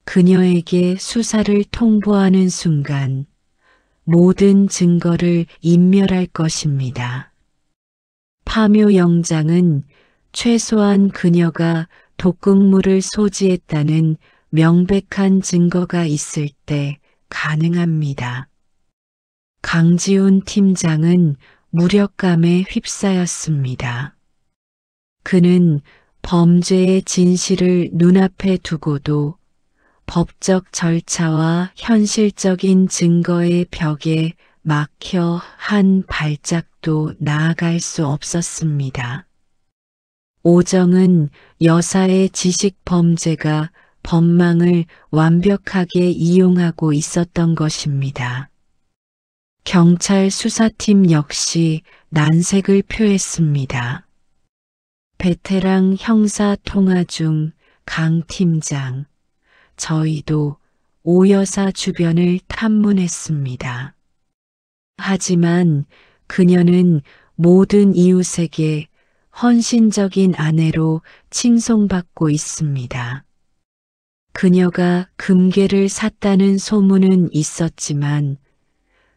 그녀에게 수사를 통보하는 순간 모든 증거를 인멸할 것입니다. 파묘 영장은 최소한 그녀가 독극물을 소지했다는 명백한 증거가 있을 때 가능합니다. 강지훈 팀장은 무력감에 휩싸였습니다. 그는 범죄의 진실을 눈앞에 두고도 법적 절차와 현실적인 증거의 벽에 막혀 한 발짝도 나아갈 수 없었습니다. 오정은 여사의 지식 범죄가 법망을 완벽하게 이용하고 있었던 것입니다. 경찰 수사팀 역시 난색을 표했습니다. 베테랑 형사 통화 중 강 팀장, 저희도 오 여사 주변을 탐문했습니다. 하지만 그녀는 모든 이웃에게 헌신적인 아내로 칭송받고 있습니다. 그녀가 금괴를 샀다는 소문은 있었지만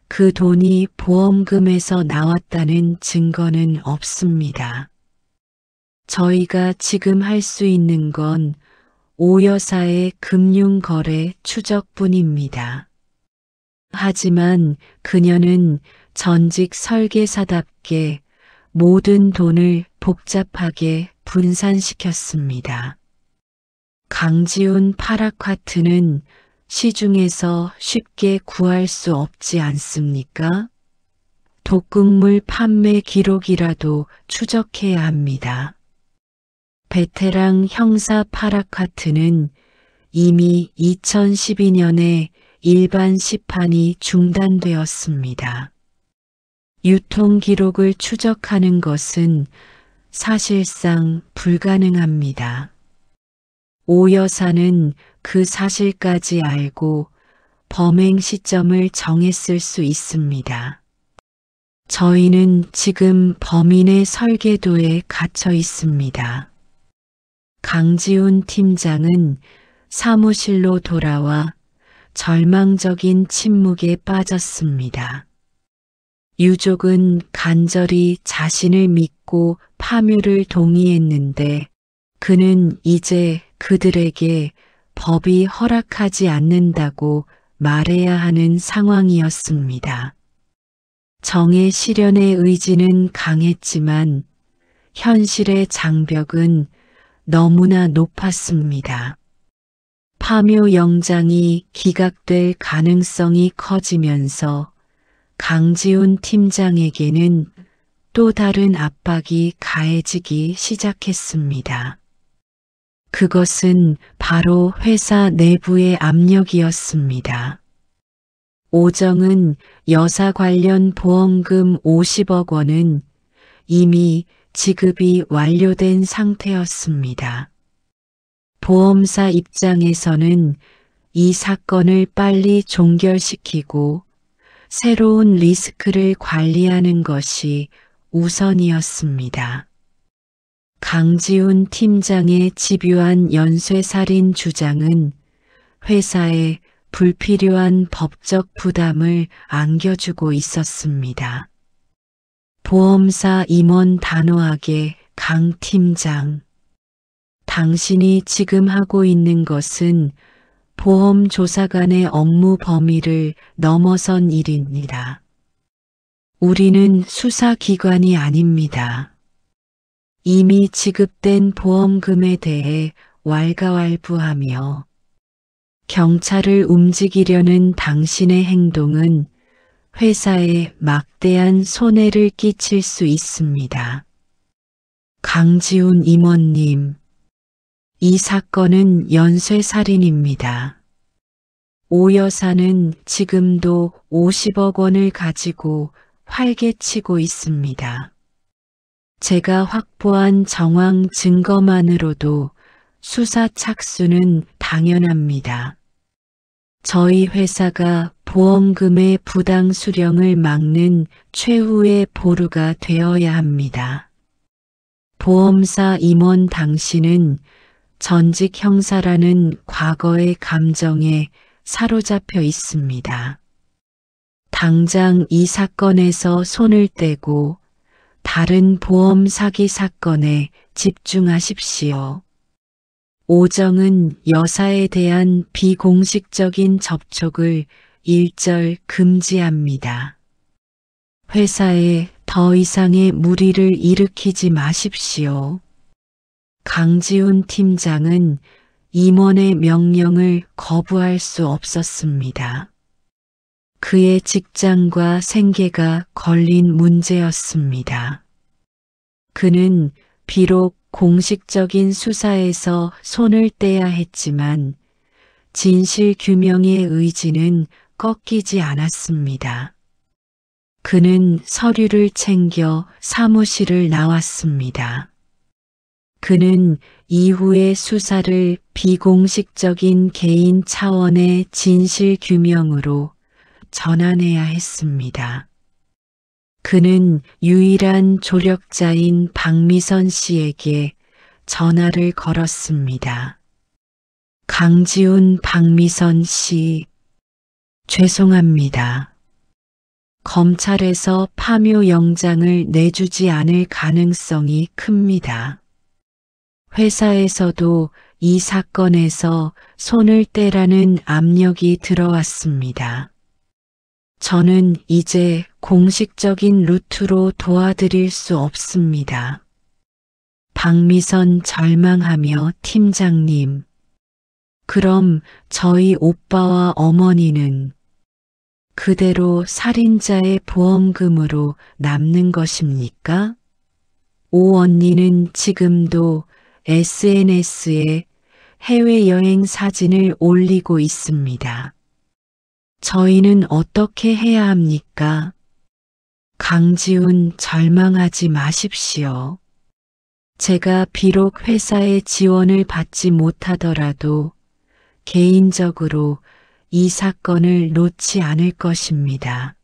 그 돈이 보험금에서 나왔다는 증거는 없습니다. 저희가 지금 할 수 있는 건 오 여사의 금융거래 추적뿐입니다. 하지만 그녀는 전직 설계사답게 모든 돈을 복잡하게 분산시켰습니다. 강지훈 파라콰트는 시중에서 쉽게 구할 수 없지 않습니까? 독극물 판매 기록이라도 추적해야 합니다. 베테랑 형사 파라콰트는 이미 2012년에 일반 시판이 중단되었습니다. 유통 기록을 추적하는 것은 사실상 불가능합니다. 오 여사는 그 사실까지 알고 범행 시점을 정했을 수 있습니다. 저희는 지금 범인의 설계도에 갇혀 있습니다. 강지훈 팀장은 사무실로 돌아와 절망적인 침묵에 빠졌습니다. 유족은 간절히 자신을 믿고 파묘를 동의했는데 그는 이제 그들에게 법이 허락하지 않는다고 말해야 하는 상황이었습니다. 정의 실현의 의지는 강했지만 현실의 장벽은 너무나 높았습니다. 파묘 영장이 기각될 가능성이 커지면서 강지훈 팀장에게는 또 다른 압박이 가해지기 시작했습니다. 그것은 바로 회사 내부의 압력이었습니다. 오정은 여사 관련 보험금 50억 원은 이미 지급이 완료된 상태였습니다. 보험사 입장에서는 이 사건을 빨리 종결시키고 새로운 리스크를 관리하는 것이 우선이었습니다. 강지훈 팀장의 집요한 연쇄살인 주장은 회사에 불필요한 법적 부담을 안겨주고 있었습니다. 보험사 임원 단호하게 강 팀장, 당신이 지금 하고 있는 것은 보험조사관의 업무 범위를 넘어선 일입니다. 우리는 수사기관이 아닙니다. 이미 지급된 보험금에 대해 왈가왈부하며 경찰을 움직이려는 당신의 행동은 회사에 막대한 손해를 끼칠 수 있습니다. 강지훈 임원님, 이 사건은 연쇄살인입니다. 오 여사는 지금도 50억 원을 가지고 활개치고 있습니다. 제가 확보한 정황 증거만으로도 수사 착수는 당연합니다. 저희 회사가 보험금의 부당 수령을 막는 최후의 보루가 되어야 합니다. 보험사 임원 당신은 전직 형사라는 과거의 감정에 사로잡혀 있습니다. 당장 이 사건에서 손을 떼고 다른 보험 사기 사건에 집중하십시오. 오정은 여사에 대한 비공식적인 접촉을 일절 금지합니다. 회사에 더 이상의 무리를 일으키지 마십시오. 강지훈 팀장은 임원의 명령을 거부할 수 없었습니다. 그의 직장과 생계가 걸린 문제였습니다. 그는 비록 공식적인 수사에서 손을 떼야 했지만 진실 규명의 의지는 꺾이지 않았습니다. 그는 서류를 챙겨 사무실을 나왔습니다. 그는 이후의 수사를 비공식적인 개인 차원의 진실 규명으로 전환해야 했습니다. 그는 유일한 조력자인 박미선 씨에게 전화를 걸었습니다. 강지훈 박미선 씨, 죄송합니다. 검찰에서 파묘 영장을 내주지 않을 가능성이 큽니다. 회사에서도 이 사건에서 손을 떼라는 압력이 들어왔습니다. 저는 이제 공식적인 루트로 도와드릴 수 없습니다. 박미선 절망하며 팀장님, 그럼 저희 오빠와 어머니는 그대로 살인자의 보험금으로 남는 것입니까? 오 언니는 지금도 SNS에 해외여행 사진을 올리고 있습니다. 저희는 어떻게 해야 합니까? 강지훈 절망하지 마십시오. 제가 비록 회사의 지원을 받지 못하더라도 개인적으로 이 사건을 놓지 않을 것입니다.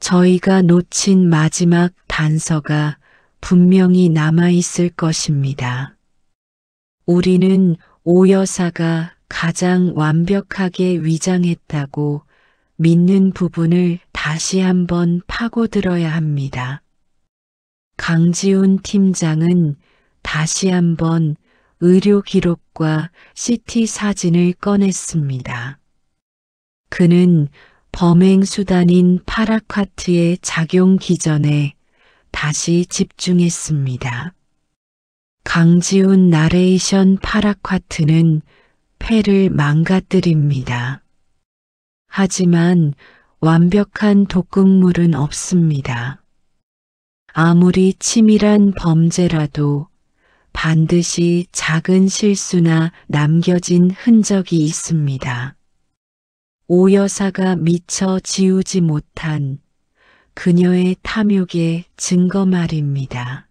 저희가 놓친 마지막 단서가 분명히 남아있을 것입니다. 우리는 오 여사가 가장 완벽하게 위장했다고 믿는 부분을 다시 한번 파고들어야 합니다. 강지훈 팀장은 다시 한번 의료 기록과 CT 사진을 꺼냈습니다. 그는 범행 수단인 파라콰트의 작용 기전에 다시 집중했습니다. 강지훈 나레이션 파라콰트는 폐를 망가뜨립니다. 하지만 완벽한 독극물은 없습니다. 아무리 치밀한 범죄라도 반드시 작은 실수나 남겨진 흔적이 있습니다. 오 여사가 미처 지우지 못한 그녀의 탐욕의 증거 말입니다.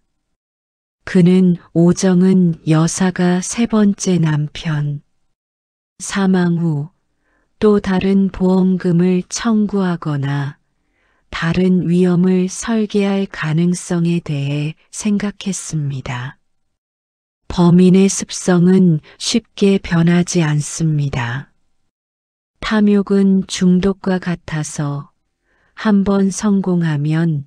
그는 오정은 여사가 세 번째 남편, 사망 후 또 다른 보험금을 청구하거나 다른 위험을 설계할 가능성에 대해 생각했습니다. 범인의 습성은 쉽게 변하지 않습니다. 탐욕은 중독과 같아서 한번 성공하면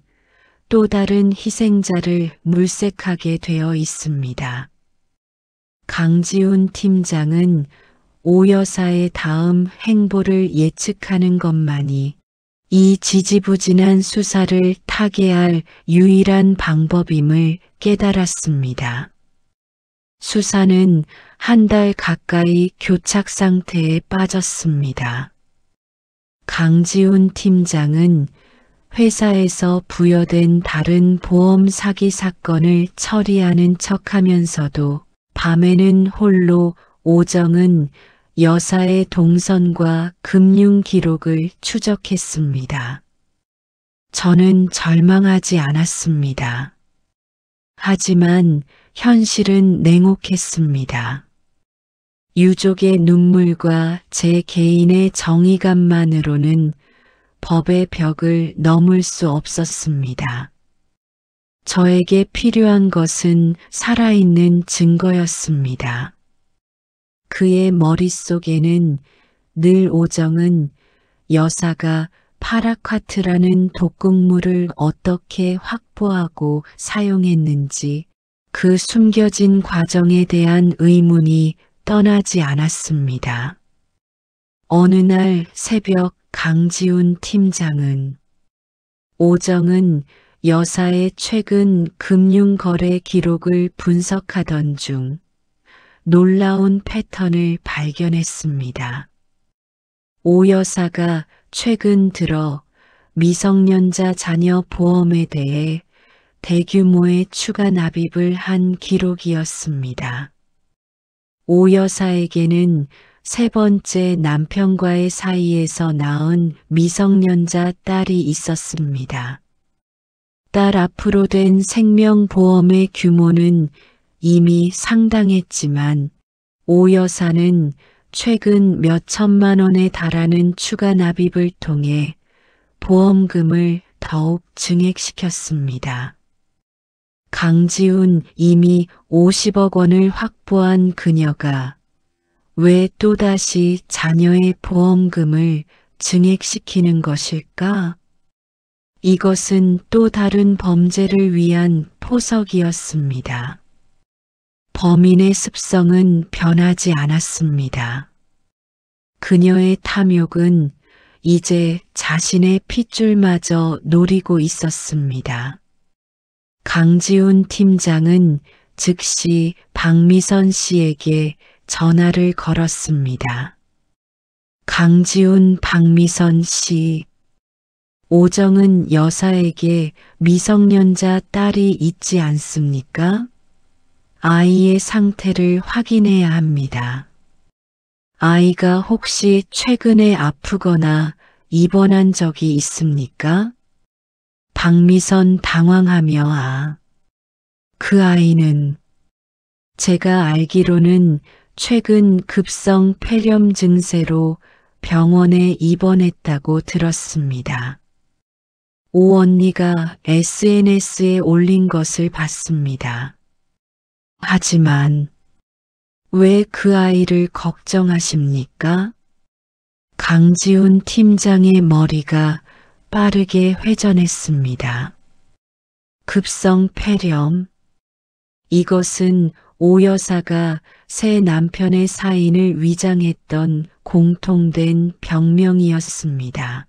또 다른 희생자를 물색하게 되어 있습니다. 강지훈 팀장은 오 여사의 다음 행보를 예측하는 것만이 이 지지부진한 수사를 타개할 유일한 방법임을 깨달았습니다. 수사는 한 달 가까이 교착 상태에 빠졌습니다. 강지훈 팀장은 회사에서 부여된 다른 보험 사기 사건을 처리하는 척하면서도 밤에는 홀로 오정은 여사의 동선과 금융 기록을 추적했습니다. 저는 절망하지 않았습니다. 하지만 현실은 냉혹했습니다. 유족의 눈물과 제 개인의 정의감만으로는 법의 벽을 넘을 수 없었습니다. 저에게 필요한 것은 살아있는 증거였습니다. 그의 머릿속에는 늘 오정은 여사가 파라콰트라는 독극물을 어떻게 확보하고 사용했는지 그 숨겨진 과정에 대한 의문이 떠나지 않았습니다. 어느 날 새벽 강지훈 팀장은 오정은 여사의 최근 금융거래 기록을 분석하던 중 놀라운 패턴을 발견했습니다. 오 여사가 최근 들어 미성년자 자녀 보험에 대해 대규모의 추가 납입을 한 기록이었습니다. 오 여사에게는 세 번째 남편과의 사이에서 낳은 미성년자 딸이 있었습니다. 딸 앞으로 된 생명보험의 규모는 이미 상당했지만 오 여사는 최근 몇 천만 원에 달하는 추가 납입을 통해 보험금을 더욱 증액시켰습니다. 강지훈 이미 50억 원을 확보한 그녀가 왜 또다시 자녀의 보험금을 증액시키는 것일까? 이것은 또 다른 범죄를 위한 포석이었습니다. 범인의 습성은 변하지 않았습니다. 그녀의 탐욕은 이제 자신의 핏줄마저 노리고 있었습니다. 강지훈 팀장은 즉시 박미선 씨에게 전화를 걸었습니다. 강지훈 박미선 씨, 오정은 여사에게 미성년자 딸이 있지 않습니까? 아이의 상태를 확인해야 합니다. 아이가 혹시 최근에 아프거나 입원한 적이 있습니까? 박미선 당황하며 그 아이는 제가 알기로는 최근 급성 폐렴 증세로 병원에 입원했다고 들었습니다. 오 언니가 SNS에 올린 것을 봤습니다. 하지만 왜 그 아이를 걱정하십니까? 강지훈 팀장의 머리가 빠르게 회전했습니다. 급성 폐렴. 이것은 오 여사가 새 남편의 사인을 위장했던 공통된 병명이었습니다.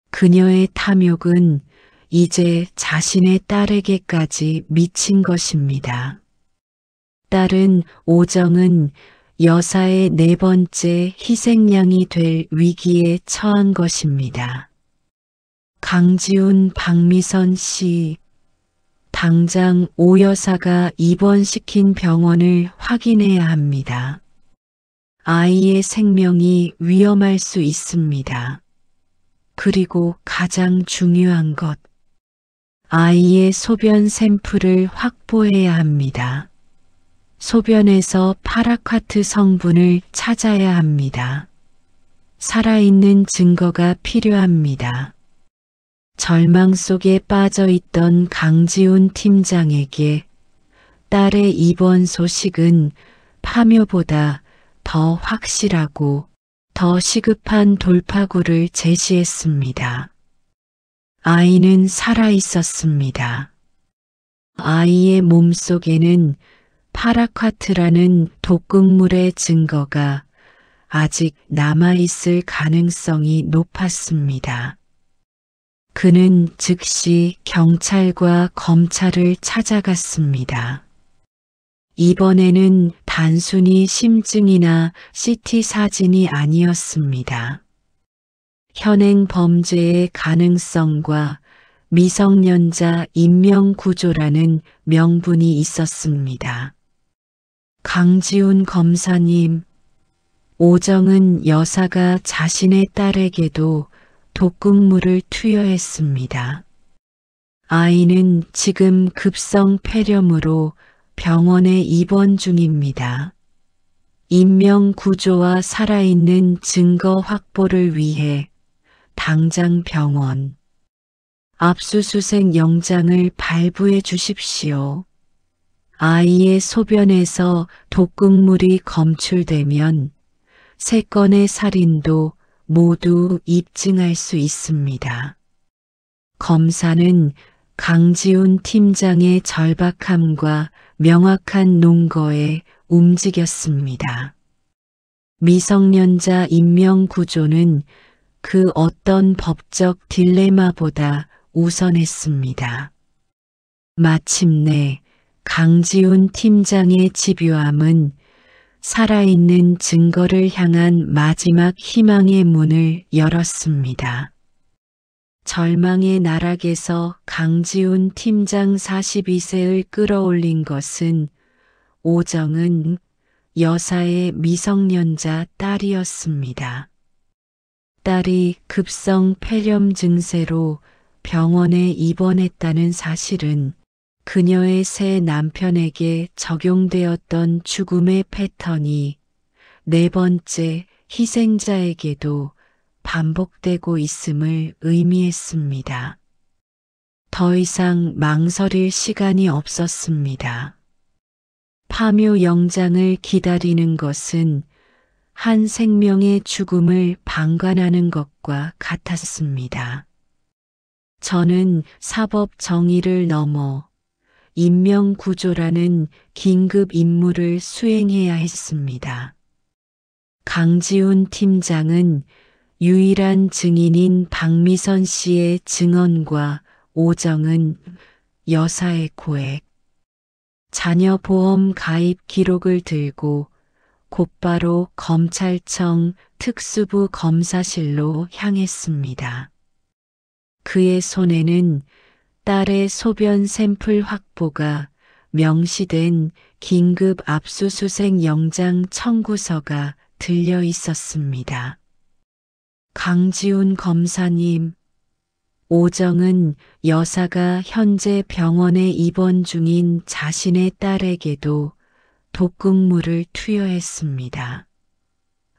그녀의 탐욕은 이제 자신의 딸에게까지 미친 것입니다. 딸은 오정은 여사의 네 번째 희생양이 될 위기에 처한 것입니다. 강지훈 박미선 씨, 당장 오 여사가 입원시킨 병원을 확인해야 합니다. 아이의 생명이 위험할 수 있습니다. 그리고 가장 중요한 것, 아이의 소변 샘플을 확보해야 합니다. 소변에서 파라콰트 성분을 찾아야 합니다. 살아있는 증거가 필요합니다. 절망 속에 빠져 있던 강지훈 팀장에게 딸의 입원 소식은 파묘보다 더 확실하고 더 시급한 돌파구를 제시했습니다. 아이는 살아 있었습니다. 아이의 몸속에는 파라콰트라는 독극물의 증거가 아직 남아있을 가능성이 높았습니다. 그는 즉시 경찰과 검찰을 찾아갔습니다. 이번에는 단순히 심증이나 CT 사진이 아니었습니다. 현행 범죄의 가능성과 미성년자 인명구조라는 명분이 있었습니다. 강지훈 검사님, 오정은 여사가 자신의 딸에게도 독극물을 투여했습니다. 아이는 지금 급성 폐렴으로 병원에 입원 중입니다. 인명구조와 살아있는 증거 확보를 위해 당장 병원, 압수수색 영장을 발부해 주십시오. 아이의 소변에서 독극물이 검출되면 3건의 살인도 모두 입증할 수 있습니다. 검사는 강지훈 팀장의 절박함과 명확한 논거에 움직였습니다. 미성년자 인명 구조는 그 어떤 법적 딜레마보다 우선했습니다. 마침내 강지훈 팀장의 집요함은 살아있는 증거를 향한 마지막 희망의 문을 열었습니다. 절망의 나락에서 강지훈 팀장 42세를 끌어올린 것은 오정은 여사의 미성년자 딸이었습니다. 딸이 급성 폐렴 증세로 병원에 입원했다는 사실은 그녀의 새 남편에게 적용되었던 죽음의 패턴이 4번째 희생자에게도 반복되고 있음을 의미했습니다. 더 이상 망설일 시간이 없었습니다. 파묘 영장을 기다리는 것은 한 생명의 죽음을 방관하는 것과 같았습니다. 저는 사법 정의를 넘어 인명구조라는 긴급 임무를 수행해야 했습니다. 강지훈 팀장은 유일한 증인인 박미선 씨의 증언과 오정은 여사의 고액, 자녀 보험 가입 기록을 들고 곧바로 검찰청 특수부 검사실로 향했습니다. 그의 손에는 딸의 소변 샘플 확보가 명시된 긴급 압수수색 영장 청구서가 들려 있었습니다. 강지훈 검사님, 오정은 여사가 현재 병원에 입원 중인 자신의 딸에게도 독극물을 투여했습니다.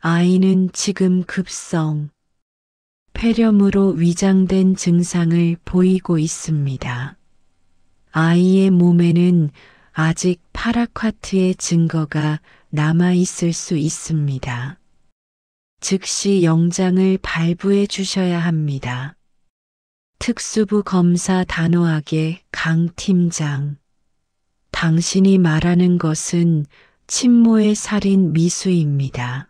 아이는 지금 급성 폐렴으로 위장된 증상을 보이고 있습니다. 아이의 몸에는 아직 파라콰트의 증거가 남아있을 수 있습니다. 즉시 영장을 발부해 주셔야 합니다. 특수부 검사 단호하게 강 팀장. 당신이 말하는 것은 친모의 살인 미수입니다.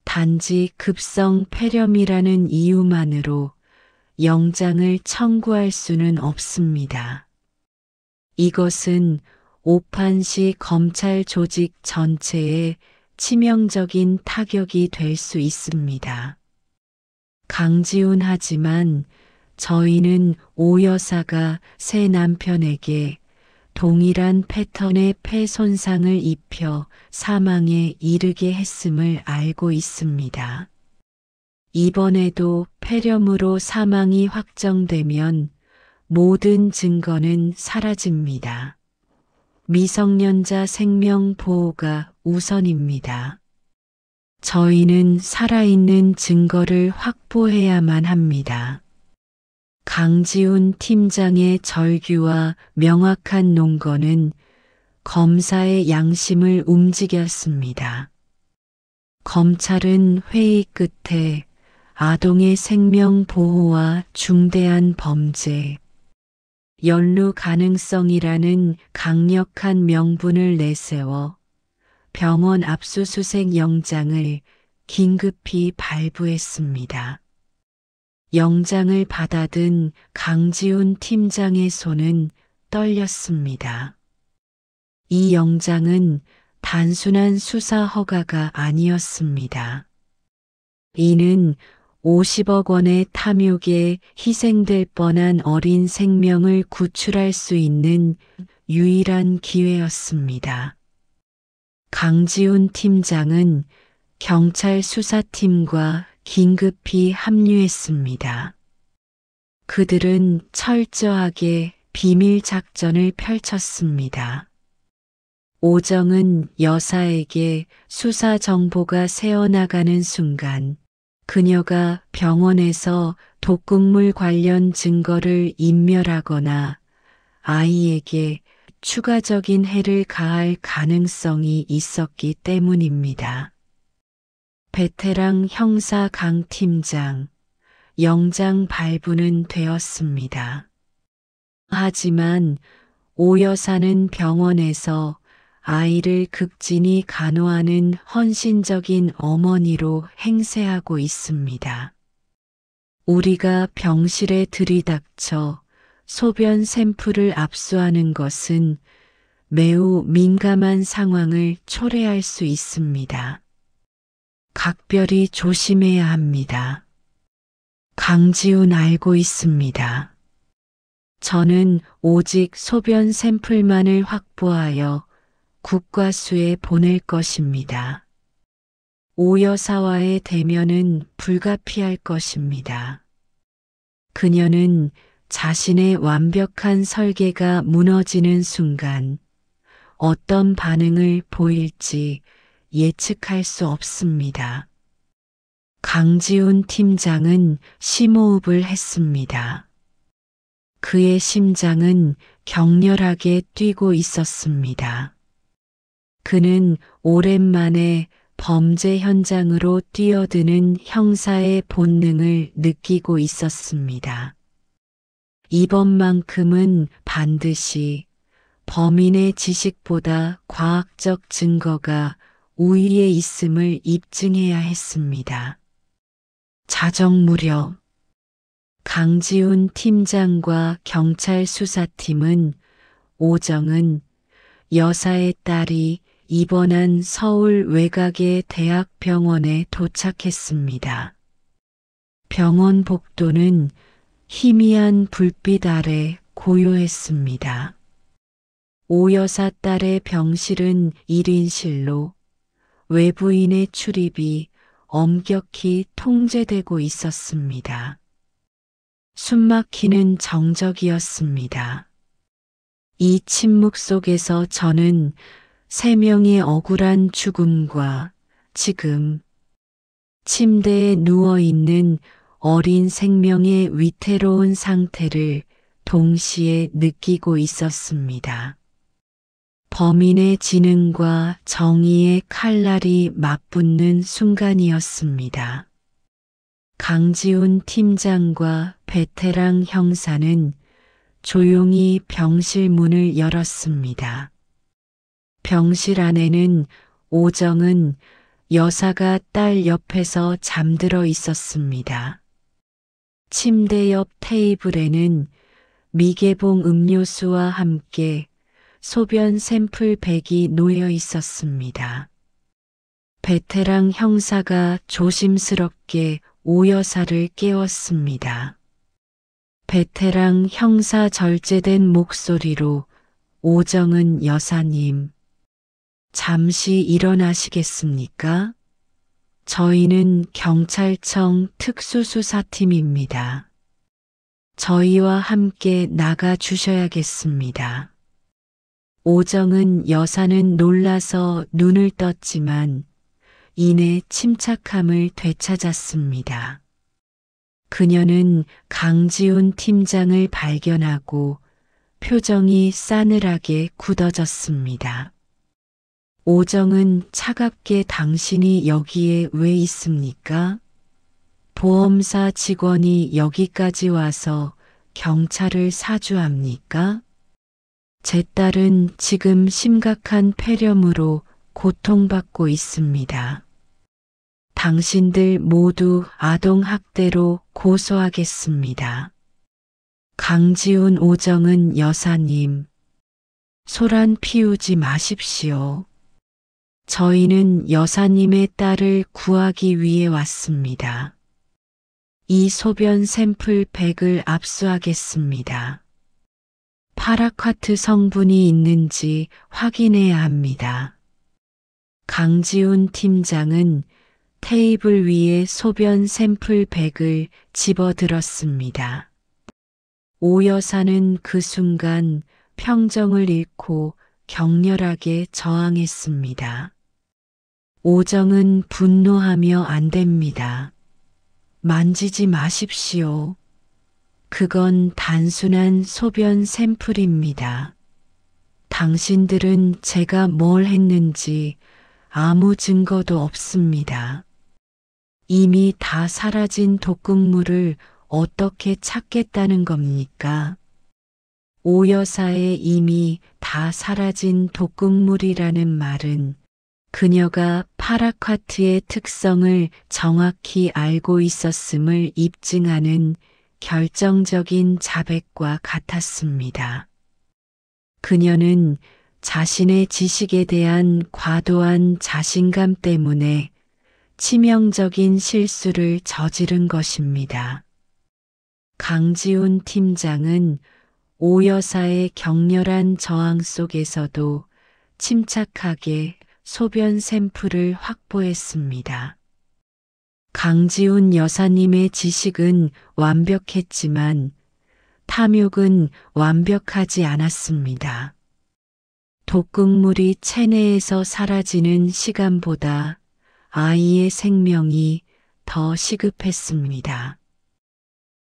단지 급성 폐렴이라는 이유만으로 영장을 청구할 수는 없습니다. 이것은 오판시 검찰 조직 전체에 치명적인 타격이 될 수 있습니다. 강지훈 하지만 저희는 오 여사가 새 남편에게 동일한 패턴의 폐 손상을 입혀 사망에 이르게 했음을 알고 있습니다. 이번에도 폐렴으로 사망이 확정되면 모든 증거는 사라집니다. 미성년자 생명 보호가 우선입니다. 저희는 살아있는 증거를 확보해야만 합니다. 강지훈 팀장의 절규와 명확한 논거는 검사의 양심을 움직였습니다. 검찰은 회의 끝에 아동의 생명 보호와 중대한 범죄, 연루 가능성이라는 강력한 명분을 내세워 병원 압수수색 영장을 긴급히 발부했습니다. 영장을 받아든 강지훈 팀장의 손은 떨렸습니다. 이 영장은 단순한 수사 허가가 아니었습니다. 이는 50억 원의 탐욕에 희생될 뻔한 어린 생명을 구출할 수 있는 유일한 기회였습니다. 강지훈 팀장은 경찰 수사팀과 긴급히 합류했습니다. 그들은 철저하게 비밀 작전을 펼쳤습니다. 오정은 여사에게 수사 정보가 새어나가는 순간 그녀가 병원에서 독극물 관련 증거를 인멸하거나 아이에게 추가적인 해를 가할 가능성이 있었기 때문입니다. 베테랑 형사 강 팀장, 영장 발부는 되었습니다. 하지만 오 여사는 병원에서 아이를 극진히 간호하는 헌신적인 어머니로 행세하고 있습니다. 우리가 병실에 들이닥쳐 소변 샘플을 압수하는 것은 매우 민감한 상황을 초래할 수 있습니다. 각별히 조심해야 합니다. 강지훈 알고 있습니다. 저는 오직 소변 샘플만을 확보하여 국과수에 보낼 것입니다. 오 여사와의 대면은 불가피할 것입니다. 그녀는 자신의 완벽한 설계가 무너지는 순간 어떤 반응을 보일지 예측할 수 없습니다. 강지훈 팀장은 심호흡을 했습니다. 그의 심장은 격렬하게 뛰고 있었습니다. 그는 오랜만에 범죄 현장으로 뛰어드는 형사의 본능을 느끼고 있었습니다. 이번만큼은 반드시 범인의 지식보다 과학적 증거가 우위에 있음을 입증해야 했습니다. 자정 무렵 강지훈 팀장과 경찰 수사팀은 오정은 여사의 딸이 입원한 서울 외곽의 대학병원에 도착했습니다. 병원 복도는 희미한 불빛 아래 고요했습니다. 오 여사 딸의 병실은 1인실로 외부인의 출입이 엄격히 통제되고 있었습니다. 숨막히는 정적이었습니다. 이 침묵 속에서 저는 3명의 억울한 죽음과 지금 침대에 누워있는 어린 생명의 위태로운 상태를 동시에 느끼고 있었습니다. 범인의 지능과 정의의 칼날이 맞붙는 순간이었습니다. 강지훈 팀장과 베테랑 형사는 조용히 병실 문을 열었습니다. 병실 안에는 오정은 여사가 딸 옆에서 잠들어 있었습니다. 침대 옆 테이블에는 미개봉 음료수와 함께 소변 샘플 백이 놓여 있었습니다. 베테랑 형사가 조심스럽게 오 여사를 깨웠습니다. 베테랑 형사 절제된 목소리로 오정은 여사님, 잠시 일어나시겠습니까? 저희는 경찰청 특수수사팀입니다. 저희와 함께 나가 주셔야겠습니다. 오정은 여사는 놀라서 눈을 떴지만 이내 침착함을 되찾았습니다. 그녀는 강지훈 팀장을 발견하고 표정이 싸늘하게 굳어졌습니다. 오정은 차갑게 당신이 여기에 왜 있습니까? 보험사 직원이 여기까지 와서 경찰을 사주합니까? 제 딸은 지금 심각한 폐렴으로 고통받고 있습니다. 당신들 모두 아동학대로 고소하겠습니다. 강지훈 오정은 여사님, 소란 피우지 마십시오. 저희는 여사님의 딸을 구하기 위해 왔습니다. 이 소변 샘플 백을 압수하겠습니다. 파라콰트 성분이 있는지 확인해야 합니다. 강지훈 팀장은 테이블 위에 소변 샘플 백을 집어들었습니다. 오 여사는 그 순간 평정을 잃고 격렬하게 저항했습니다. 오정은 분노하며 안 됩니다. 만지지 마십시오. 그건 단순한 소변 샘플입니다. 당신들은 제가 뭘 했는지 아무 증거도 없습니다. 이미 다 사라진 독극물을 어떻게 찾겠다는 겁니까? 오 여사의 이미 다 사라진 독극물이라는 말은 그녀가 파라콰트의 특성을 정확히 알고 있었음을 입증하는 결정적인 자백과 같았습니다. 그녀는 자신의 지식에 대한 과도한 자신감 때문에 치명적인 실수를 저지른 것입니다. 강지훈 팀장은 오 여사의 격렬한 저항 속에서도 침착하게 소변 샘플을 확보했습니다. 강지훈 여사님의 지식은 완벽했지만 탐욕은 완벽하지 않았습니다. 독극물이 체내에서 사라지는 시간보다 아이의 생명이 더 시급했습니다.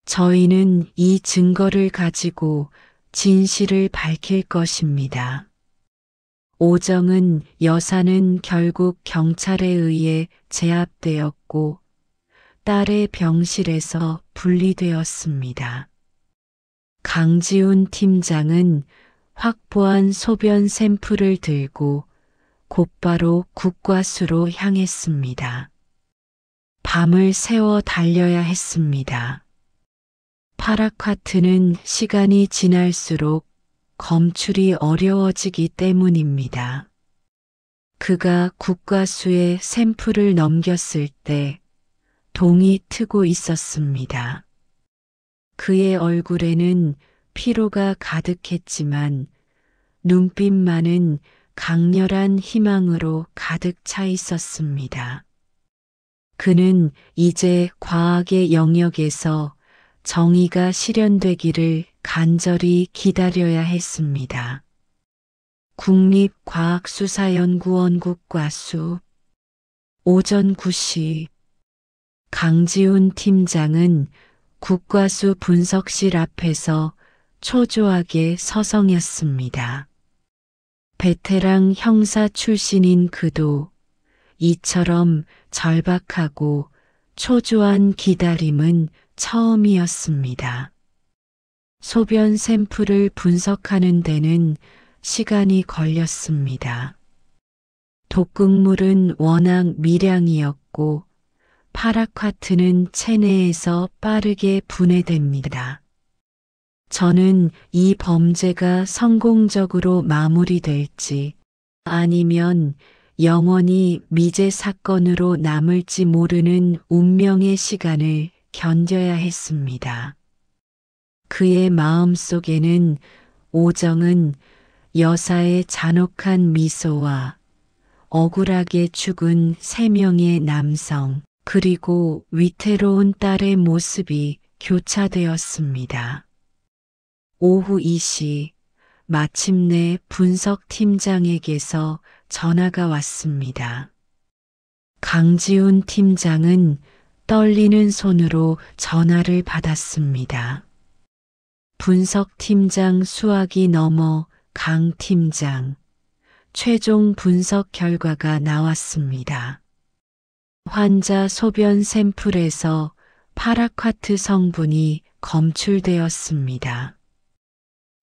저희는 이 증거를 가지고 진실을 밝힐 것입니다. 오정은 여사는 결국 경찰에 의해 제압되었고 딸의 병실에서 분리되었습니다. 강지훈 팀장은 확보한 소변 샘플을 들고 곧바로 국과수로 향했습니다. 밤을 새워 달려야 했습니다. 파라콰트는 시간이 지날수록 검출이 어려워지기 때문입니다. 그가 국과수에 샘플을 넘겼을 때 동이 트고 있었습니다. 그의 얼굴에는 피로가 가득했지만 눈빛만은 강렬한 희망으로 가득 차 있었습니다. 그는 이제 과학의 영역에서 정의가 실현되기를 간절히 기다려야 했습니다. 국립과학수사연구원 국과수 오전 9시 강지훈 팀장은 국과수 분석실 앞에서 초조하게 서성였습니다. 베테랑 형사 출신인 그도 이처럼 절박하고 초조한 기다림은 처음이었습니다. 소변 샘플을 분석하는 데는 시간이 걸렸습니다. 독극물은 워낙 미량이었고 파라콰트는 체내에서 빠르게 분해됩니다. 저는 이 범죄가 성공적으로 마무리될지 아니면 영원히 미제 사건으로 남을지 모르는 운명의 시간을 견뎌야 했습니다. 그의 마음속에는 오정은 여사의 잔혹한 미소와 억울하게 죽은 3명의 남성 그리고 위태로운 딸의 모습이 교차되었습니다. 오후 2시 마침내 분석팀장에게서 전화가 왔습니다. 강지훈 팀장은 떨리는 손으로 전화를 받았습니다. 분석팀장 수학이 넘어 강 팀장, 최종 분석 결과가 나왔습니다. 환자 소변 샘플에서 파라콰트 성분이 검출되었습니다.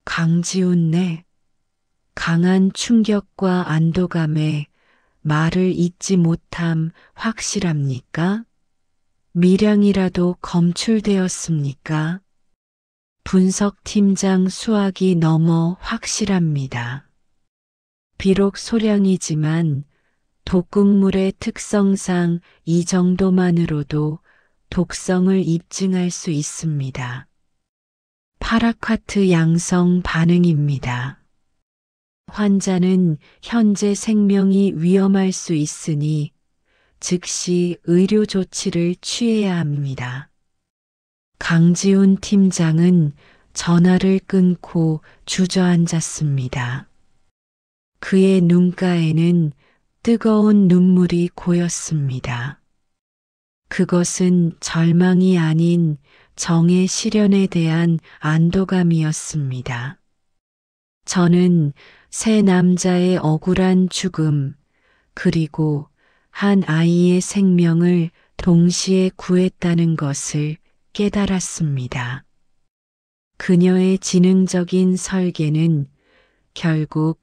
강지훈 네. 강한 충격과 안도감에 말을 잇지 못함 확실합니까? 미량이라도 검출되었습니까? 분석팀장 수학이 넘어 확실합니다. 비록 소량이지만 독극물의 특성상 이 정도만으로도 독성을 입증할 수 있습니다. 파라콰트 양성 반응입니다. 환자는 현재 생명이 위험할 수 있으니 즉시 의료 조치를 취해야 합니다. 강지훈 팀장은 전화를 끊고 주저앉았습니다. 그의 눈가에는 뜨거운 눈물이 고였습니다. 그것은 절망이 아닌 정의 실현에 대한 안도감이었습니다. 저는 세 남자의 억울한 죽음, 그리고 한 아이의 생명을 동시에 구했다는 것을 깨달았습니다. 그녀의 지능적인 설계는 결국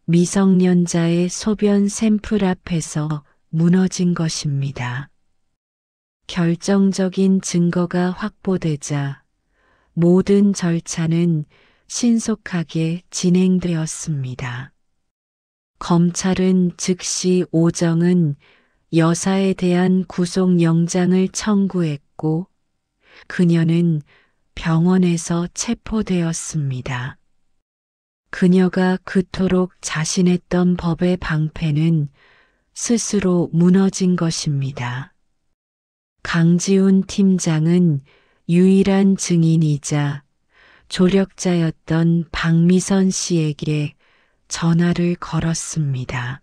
미성년자의 소변 샘플 앞에서 무너진 것입니다. 결정적인 증거가 확보되자 모든 절차는 신속하게 진행되었습니다. 검찰은 즉시 오정은 여사에 대한 구속영장을 청구했고 그녀는 병원에서 체포되었습니다. 그녀가 그토록 자신했던 법의 방패는 스스로 무너진 것입니다. 강지훈 팀장은 유일한 증인이자 조력자였던 박미선 씨에게 전화를 걸었습니다.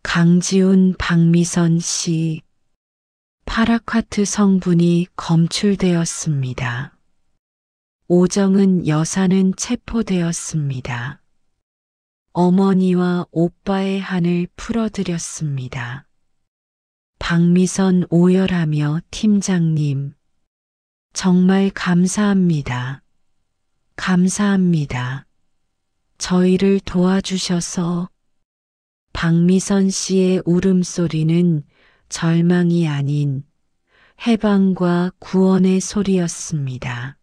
강지훈, 박미선 씨, 파라콰트 성분이 검출되었습니다. 오정은 여사는 체포되었습니다. 어머니와 오빠의 한을 풀어드렸습니다. 박미선 오열하며 팀장님, 정말 감사합니다. 감사합니다. 저희를 도와주셔서. 박미선 씨의 울음소리는 절망이 아닌 해방과 구원의 소리였습니다.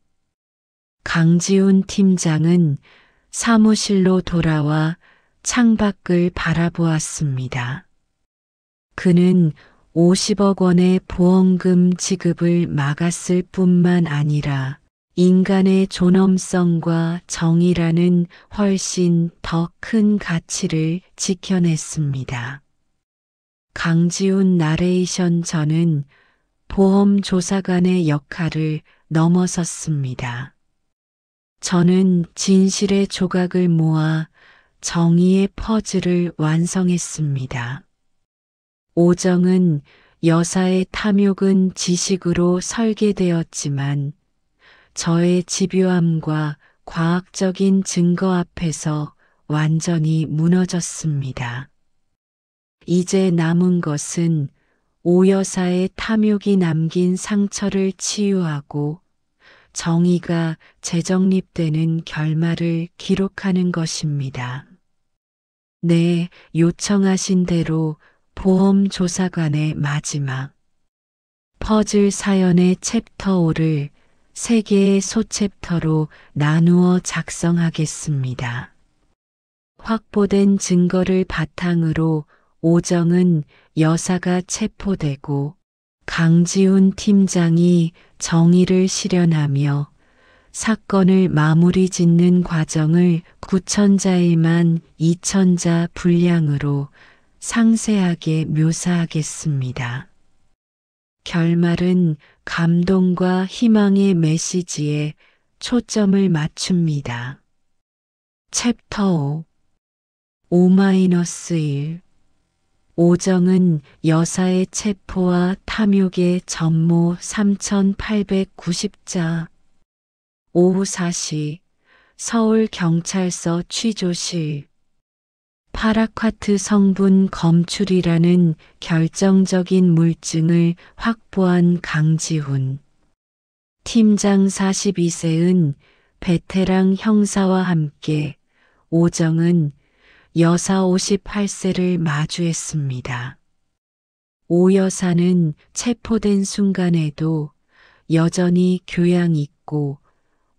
강지훈 팀장은 사무실로 돌아와 창밖을 바라보았습니다. 그는 50억 원의 보험금 지급을 막았을 뿐만 아니라 인간의 존엄성과 정의라는 훨씬 더 큰 가치를 지켜냈습니다. 강지훈 나레이션 저는 보험조사관의 역할을 넘어섰습니다. 저는 진실의 조각을 모아 정의의 퍼즐을 완성했습니다. 오정은 여사의 탐욕은 지식으로 설계되었지만 저의 집요함과 과학적인 증거 앞에서 완전히 무너졌습니다. 이제 남은 것은 오 여사의 탐욕이 남긴 상처를 치유하고 정의가 재정립되는 결말을 기록하는 것입니다. 네, 요청하신 대로 보험조사관의 마지막 퍼즐 사연의 챕터 5를 3개의 소챕터로 나누어 작성하겠습니다. 확보된 증거를 바탕으로 오정은 여사가 체포되고 강지훈 팀장이 정의를 실현하며 사건을 마무리 짓는 과정을 9천자에만 2천자 분량으로 상세하게 묘사하겠습니다. 결말은 감동과 희망의 메시지에 초점을 맞춥니다. 챕터 5 5-1 오정은 여사의 체포와 탐욕의 전모 3890자 오후 4시 서울경찰서 취조실 파라콰트 성분 검출이라는 결정적인 물증을 확보한 강지훈 팀장 42세은 베테랑 형사와 함께 오정은 여사 58세를 마주했습니다. 오 여사는 체포된 순간에도 여전히 교양 있고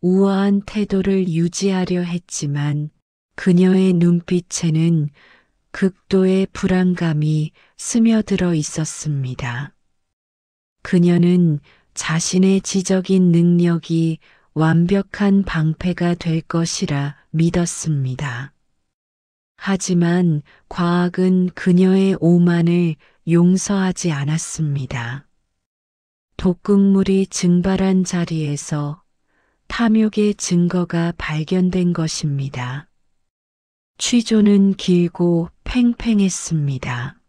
우아한 태도를 유지하려 했지만 그녀의 눈빛에는 극도의 불안감이 스며들어 있었습니다. 그녀는 자신의 지적인 능력이 완벽한 방패가 될 것이라 믿었습니다. 하지만 과학은 그녀의 오만을 용서하지 않았습니다. 독극물이 증발한 자리에서 탐욕의 증거가 발견된 것입니다. 취조는 길고 팽팽했습니다.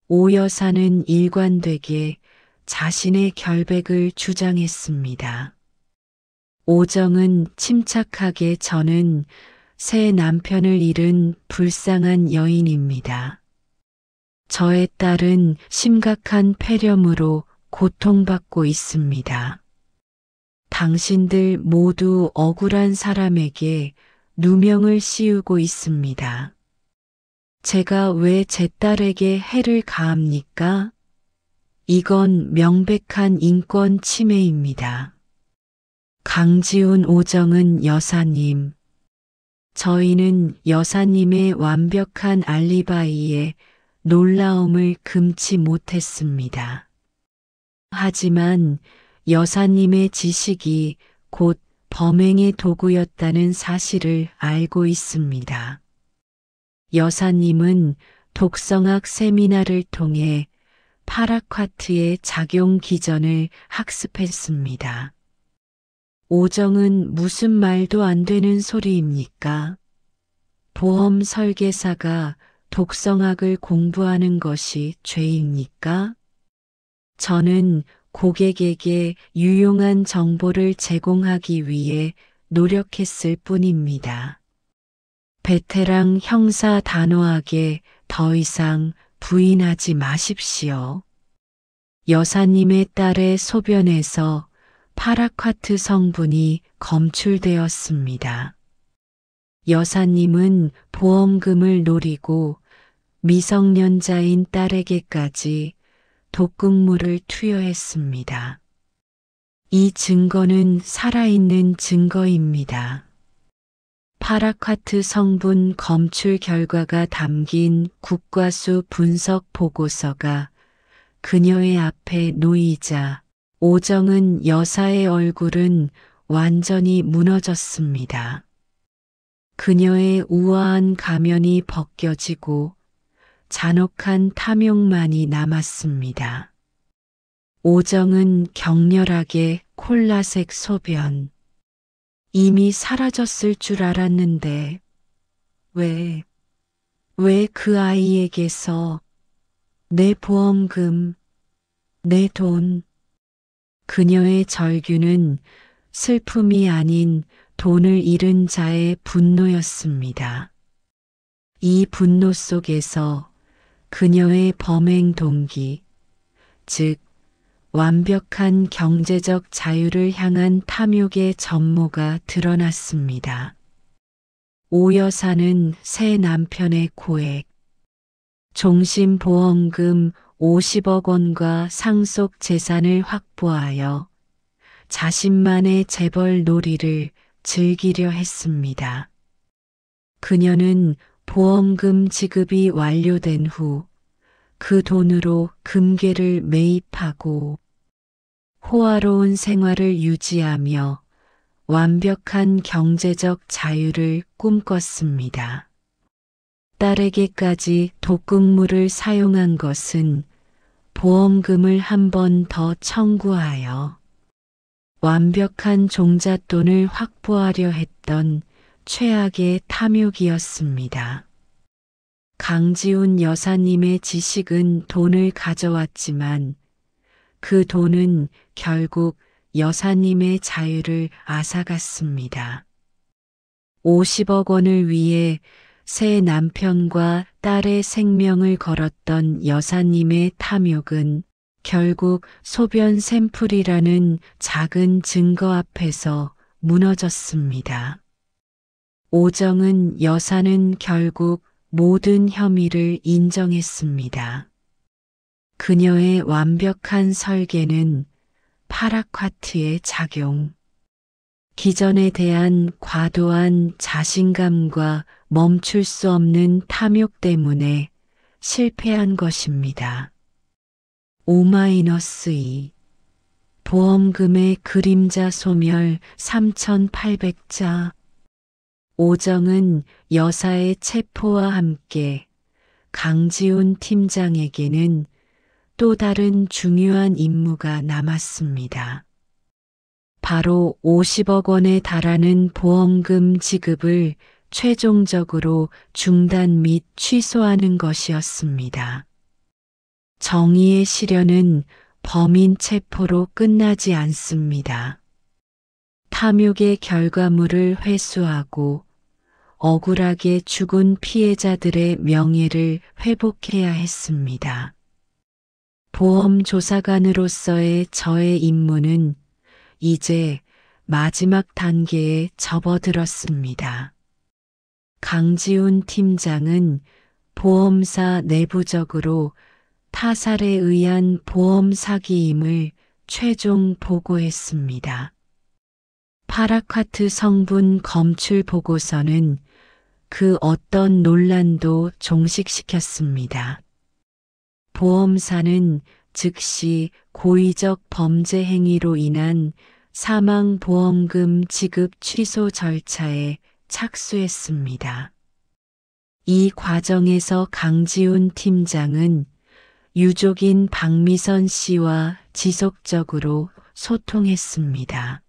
오 여사는 일관되게 자신의 결백을 주장했습니다. 오정은 침착하게 저는 새 남편을 잃은 불쌍한 여인입니다. 저의 딸은 심각한 폐렴으로 고통받고 있습니다. 당신들 모두 억울한 사람에게 누명을 씌우고 있습니다. 제가 왜 제 딸에게 해를 가합니까? 이건 명백한 인권 침해입니다. 강지훈 오정은 여사님, 저희는 여사님의 완벽한 알리바이에 놀라움을 금치 못했습니다. 하지만 여사님의 지식이 곧 범행의 도구였다는 사실을 알고 있습니다. 여사님은 독성학 세미나를 통해 파라콰트의 작용 기전을 학습했습니다. 오정은 무슨 말도 안 되는 소리입니까? 보험 설계사가 독성학을 공부하는 것이 죄입니까? 저는 고객에게 유용한 정보를 제공하기 위해 노력했을 뿐입니다. 베테랑 형사 단호하게 더 이상 부인하지 마십시오. 여사님의 딸의 소변에서 파라콰트 성분이 검출되었습니다. 여사님은 보험금을 노리고 미성년자인 딸에게까지 독극물을 투여했습니다. 이 증거는 살아있는 증거입니다. 파라콰트 성분 검출 결과가 담긴 국과수 분석 보고서가 그녀의 앞에 놓이자 오정은 여사의 얼굴은 완전히 무너졌습니다. 그녀의 우아한 가면이 벗겨지고 잔혹한 탐욕만이 남았습니다. 오정은 격렬하게 콜라색 소변. 이미 사라졌을 줄 알았는데 왜 그 아이에게서 내 보험금, 내 돈. 그녀의 절규는 슬픔이 아닌 돈을 잃은 자의 분노였습니다. 이 분노 속에서 그녀의 범행 동기, 즉 완벽한 경제적 자유를 향한 탐욕의 전모가 드러났습니다. 오 여사는 새 남편의 고액, 종신보험금 50억 원과 상속 재산을 확보하여 자신만의 재벌 놀이를 즐기려 했습니다. 그녀는 보험금 지급이 완료된 후 그 돈으로 금괴를 매입하고 호화로운 생활을 유지하며 완벽한 경제적 자유를 꿈꿨습니다. 딸에게까지 독극물을 사용한 것은 보험금을 한 번 더 청구하여 완벽한 종잣돈을 확보하려 했던 최악의 탐욕이었습니다. 강지훈 여사님의 지식은 돈을 가져왔지만 그 돈은 결국 여사님의 자유를 앗아갔습니다. 50억 원을 위해 새 남편과 딸의 생명을 걸었던 여사님의 탐욕은 결국 소변 샘플이라는 작은 증거 앞에서 무너졌습니다. 오정은 여사는 결국 모든 혐의를 인정했습니다. 그녀의 완벽한 설계는 파라콰트의 작용, 기전에 대한 과도한 자신감과 멈출 수 없는 탐욕 때문에 실패한 것입니다. O-2 보험금의 그림자 소멸 3,800자. 오정은 여사의 체포와 함께 강지훈 팀장에게는 또 다른 중요한 임무가 남았습니다. 바로 50억 원에 달하는 보험금 지급을 최종적으로 중단 및 취소하는 것이었습니다. 정의의 시련은 범인 체포로 끝나지 않습니다. 탐욕의 결과물을 회수하고 억울하게 죽은 피해자들의 명예를 회복해야 했습니다. 보험조사관으로서의 저의 임무는 이제 마지막 단계에 접어들었습니다. 강지훈 팀장은 보험사 내부적으로 타살에 의한 보험 사기임을 최종 보고했습니다. 파라콰트 성분 검출 보고서는 그 어떤 논란도 종식시켰습니다. 보험사는 즉시 고의적 범죄 행위로 인한 사망보험금 지급 취소 절차에 착수했습니다. 이 과정에서 강지훈 팀장은 유족인 박미선 씨와 지속적으로 소통했습니다.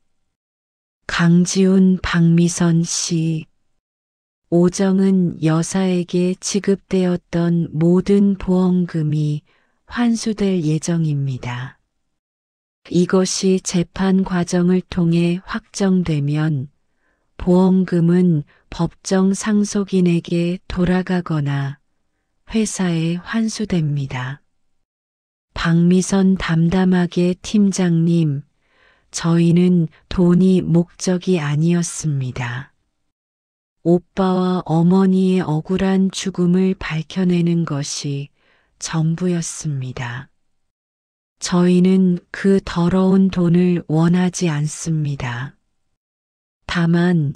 강지훈 박미선 씨, 오정은 여사에게 지급되었던 모든 보험금이 환수될 예정입니다. 이것이 재판 과정을 통해 확정되면 보험금은 법정 상속인에게 돌아가거나 회사에 환수됩니다. 박미선 담담하게 팀장님, 저희는 돈이 목적이 아니었습니다. 오빠와 어머니의 억울한 죽음을 밝혀내는 것이 전부였습니다. 저희는 그 더러운 돈을 원하지 않습니다. 다만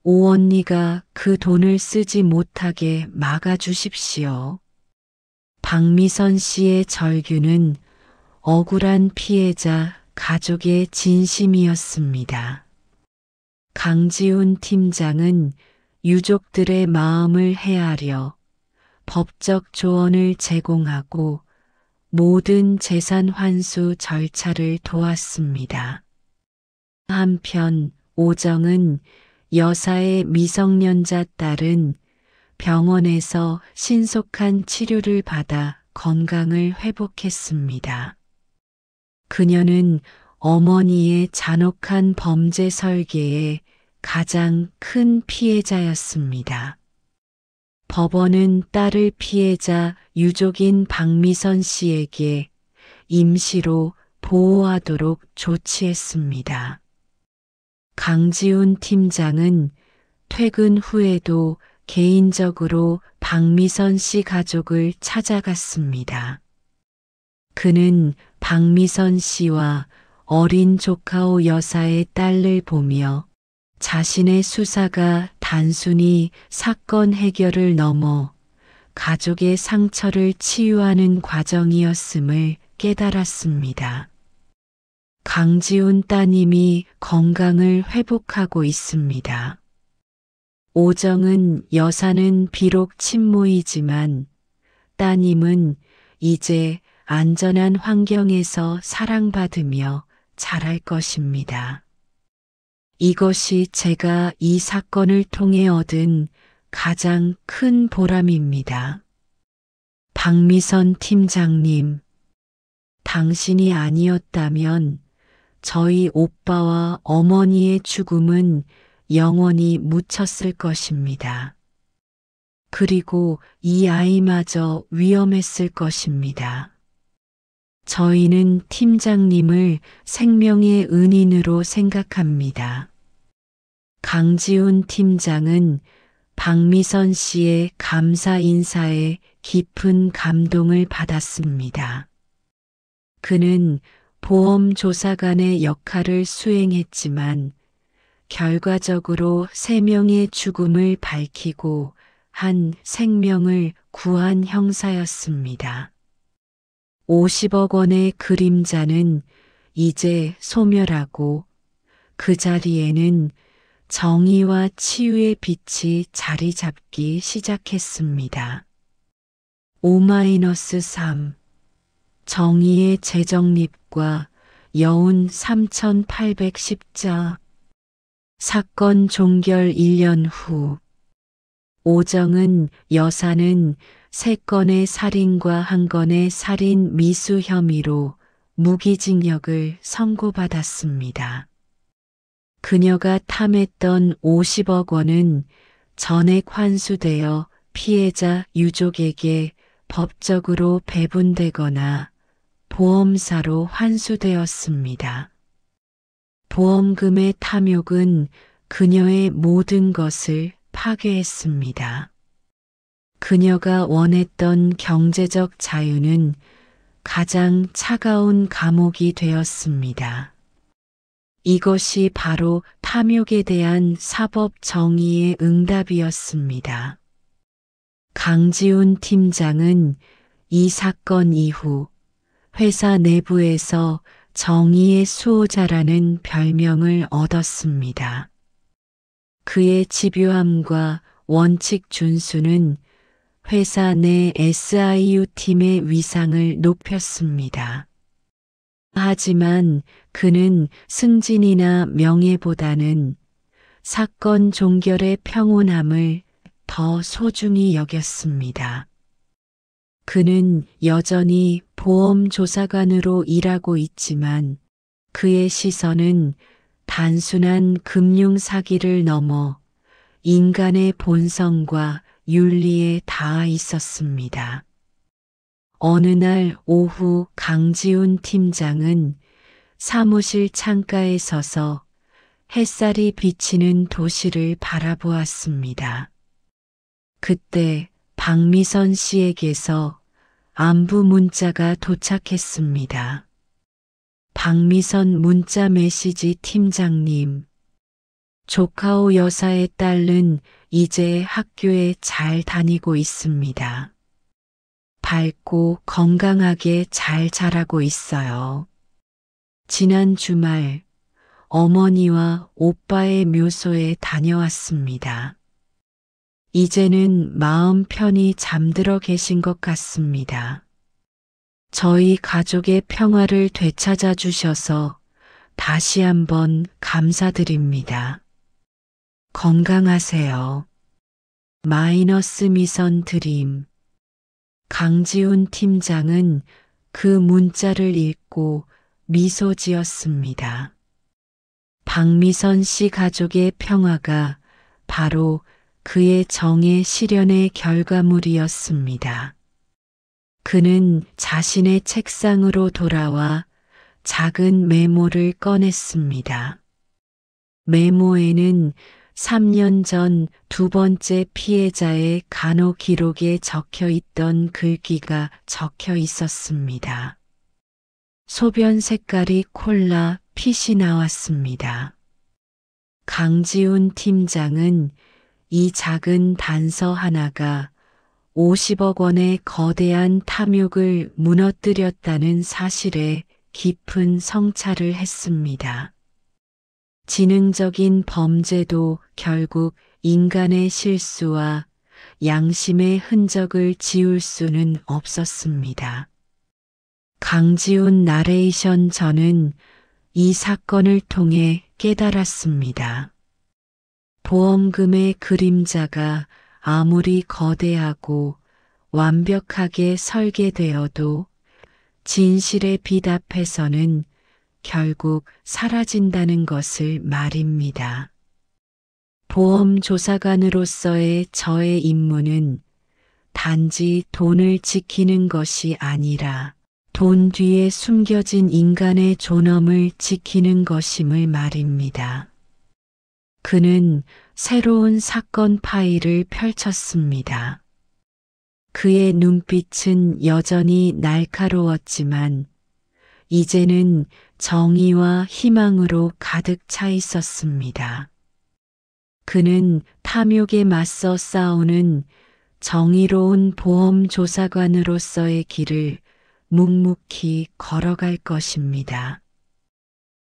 오 언니가 그 돈을 쓰지 못하게 막아주십시오. 박미선 씨의 절규는 억울한 피해자 가족의 진심이었습니다. 강지훈 팀장은 유족들의 마음을 헤아려 법적 조언을 제공하고 모든 재산 환수 절차를 도왔습니다. 한편 오정은 여사의 미성년자 딸은 병원에서 신속한 치료를 받아 건강을 회복했습니다. 그녀는 어머니의 잔혹한 범죄 설계의 가장 큰 피해자였습니다. 법원은 딸을 피해자 유족인 박미선 씨에게 임시로 보호하도록 조치했습니다. 강지훈 팀장은 퇴근 후에도 개인적으로 박미선 씨 가족을 찾아갔습니다. 그는 박미선 씨와 어린 조카오 여사의 딸을 보며 자신의 수사가 단순히 사건 해결을 넘어 가족의 상처를 치유하는 과정이었음을 깨달았습니다. 강지훈 따님이 건강을 회복하고 있습니다. 오정은 여사는 비록 친모이지만 따님은 이제 안전한 환경에서 사랑받으며 자랄 것입니다. 이것이 제가 이 사건을 통해 얻은 가장 큰 보람입니다. 박미선 팀장님, 당신이 아니었다면 저희 오빠와 어머니의 죽음은 영원히 묻혔을 것입니다. 그리고 이 아이마저 위험했을 것입니다. 저희는 팀장님을 생명의 은인으로 생각합니다. 강지훈 팀장은 박미선 씨의 감사 인사에 깊은 감동을 받았습니다. 그는 보험조사관의 역할을 수행했지만 결과적으로 3명의 죽음을 밝히고 한 생명을 구한 형사였습니다. 50억 원의 그림자는 이제 소멸하고 그 자리에는 정의와 치유의 빛이 자리 잡기 시작했습니다. 5-3 정의의 재정립과 여운 3810자 사건 종결 1년 후 오정은 여사는 3건의 살인과 1건의 살인 미수 혐의로 무기징역을 선고받았습니다. 그녀가 탐했던 50억 원은 전액 환수되어 피해자 유족에게 법적으로 배분되거나 보험사로 환수되었습니다. 보험금의 탐욕은 그녀의 모든 것을 파괴했습니다. 그녀가 원했던 경제적 자유는 가장 차가운 감옥이 되었습니다. 이것이 바로 탐욕에 대한 사법 정의의 응답이었습니다. 강지훈 팀장은 이 사건 이후 회사 내부에서 정의의 수호자라는 별명을 얻었습니다. 그의 집요함과 원칙 준수는 회사 내 SIU 팀의 위상을 높였습니다. 하지만 그는 승진이나 명예보다는 사건 종결의 평온함을 더 소중히 여겼습니다. 그는 여전히 보험조사관으로 일하고 있지만 그의 시선은 단순한 금융 사기를 넘어 인간의 본성과 윤리에 닿아 있었습니다. 어느 날 오후 강지훈 팀장은 사무실 창가에 서서 햇살이 비치는 도시를 바라보았습니다. 그때 박미선 씨에게서 안부 문자가 도착했습니다. 박미선 문자 메시지 팀장님. 조카오 여사의 딸은 이제 학교에 잘 다니고 있습니다. 밝고 건강하게 잘 자라고 있어요. 지난 주말 어머니와 오빠의 묘소에 다녀왔습니다. 이제는 마음 편히 잠들어 계신 것 같습니다. 저희 가족의 평화를 되찾아 주셔서 다시 한번 감사드립니다. 건강하세요. 마이너스 미선 드림. 강지훈 팀장은 그 문자를 읽고 미소 지었습니다. 박미선 씨 가족의 평화가 바로 그의 정의 실현의 결과물이었습니다. 그는 자신의 책상으로 돌아와 작은 메모를 꺼냈습니다. 메모에는 3년 전 두 번째 피해자의 간호 기록에 적혀 있던 글귀가 적혀 있었습니다. 소변 색깔이 콜라 핏이 나왔습니다. 강지훈 팀장은 이 작은 단서 하나가 50억 원의 거대한 탐욕을 무너뜨렸다는 사실에 깊은 성찰을 했습니다. 지능적인 범죄도 결국 인간의 실수와 양심의 흔적을 지울 수는 없었습니다. 강지훈 나레이션 저는 이 사건을 통해 깨달았습니다. 보험금의 그림자가 아무리 거대하고 완벽하게 설계되어도 진실의 빛 앞에서는 결국 사라진다는 것을 말입니다. 보험조사관으로서의 저의 임무는 단지 돈을 지키는 것이 아니라 돈 뒤에 숨겨진 인간의 존엄을 지키는 것임을 말입니다. 그는 새로운 사건 파일을 펼쳤습니다. 그의 눈빛은 여전히 날카로웠지만 이제는 정의와 희망으로 가득 차 있었습니다. 그는 탐욕에 맞서 싸우는 정의로운 보험조사관으로서의 길을 묵묵히 걸어갈 것입니다.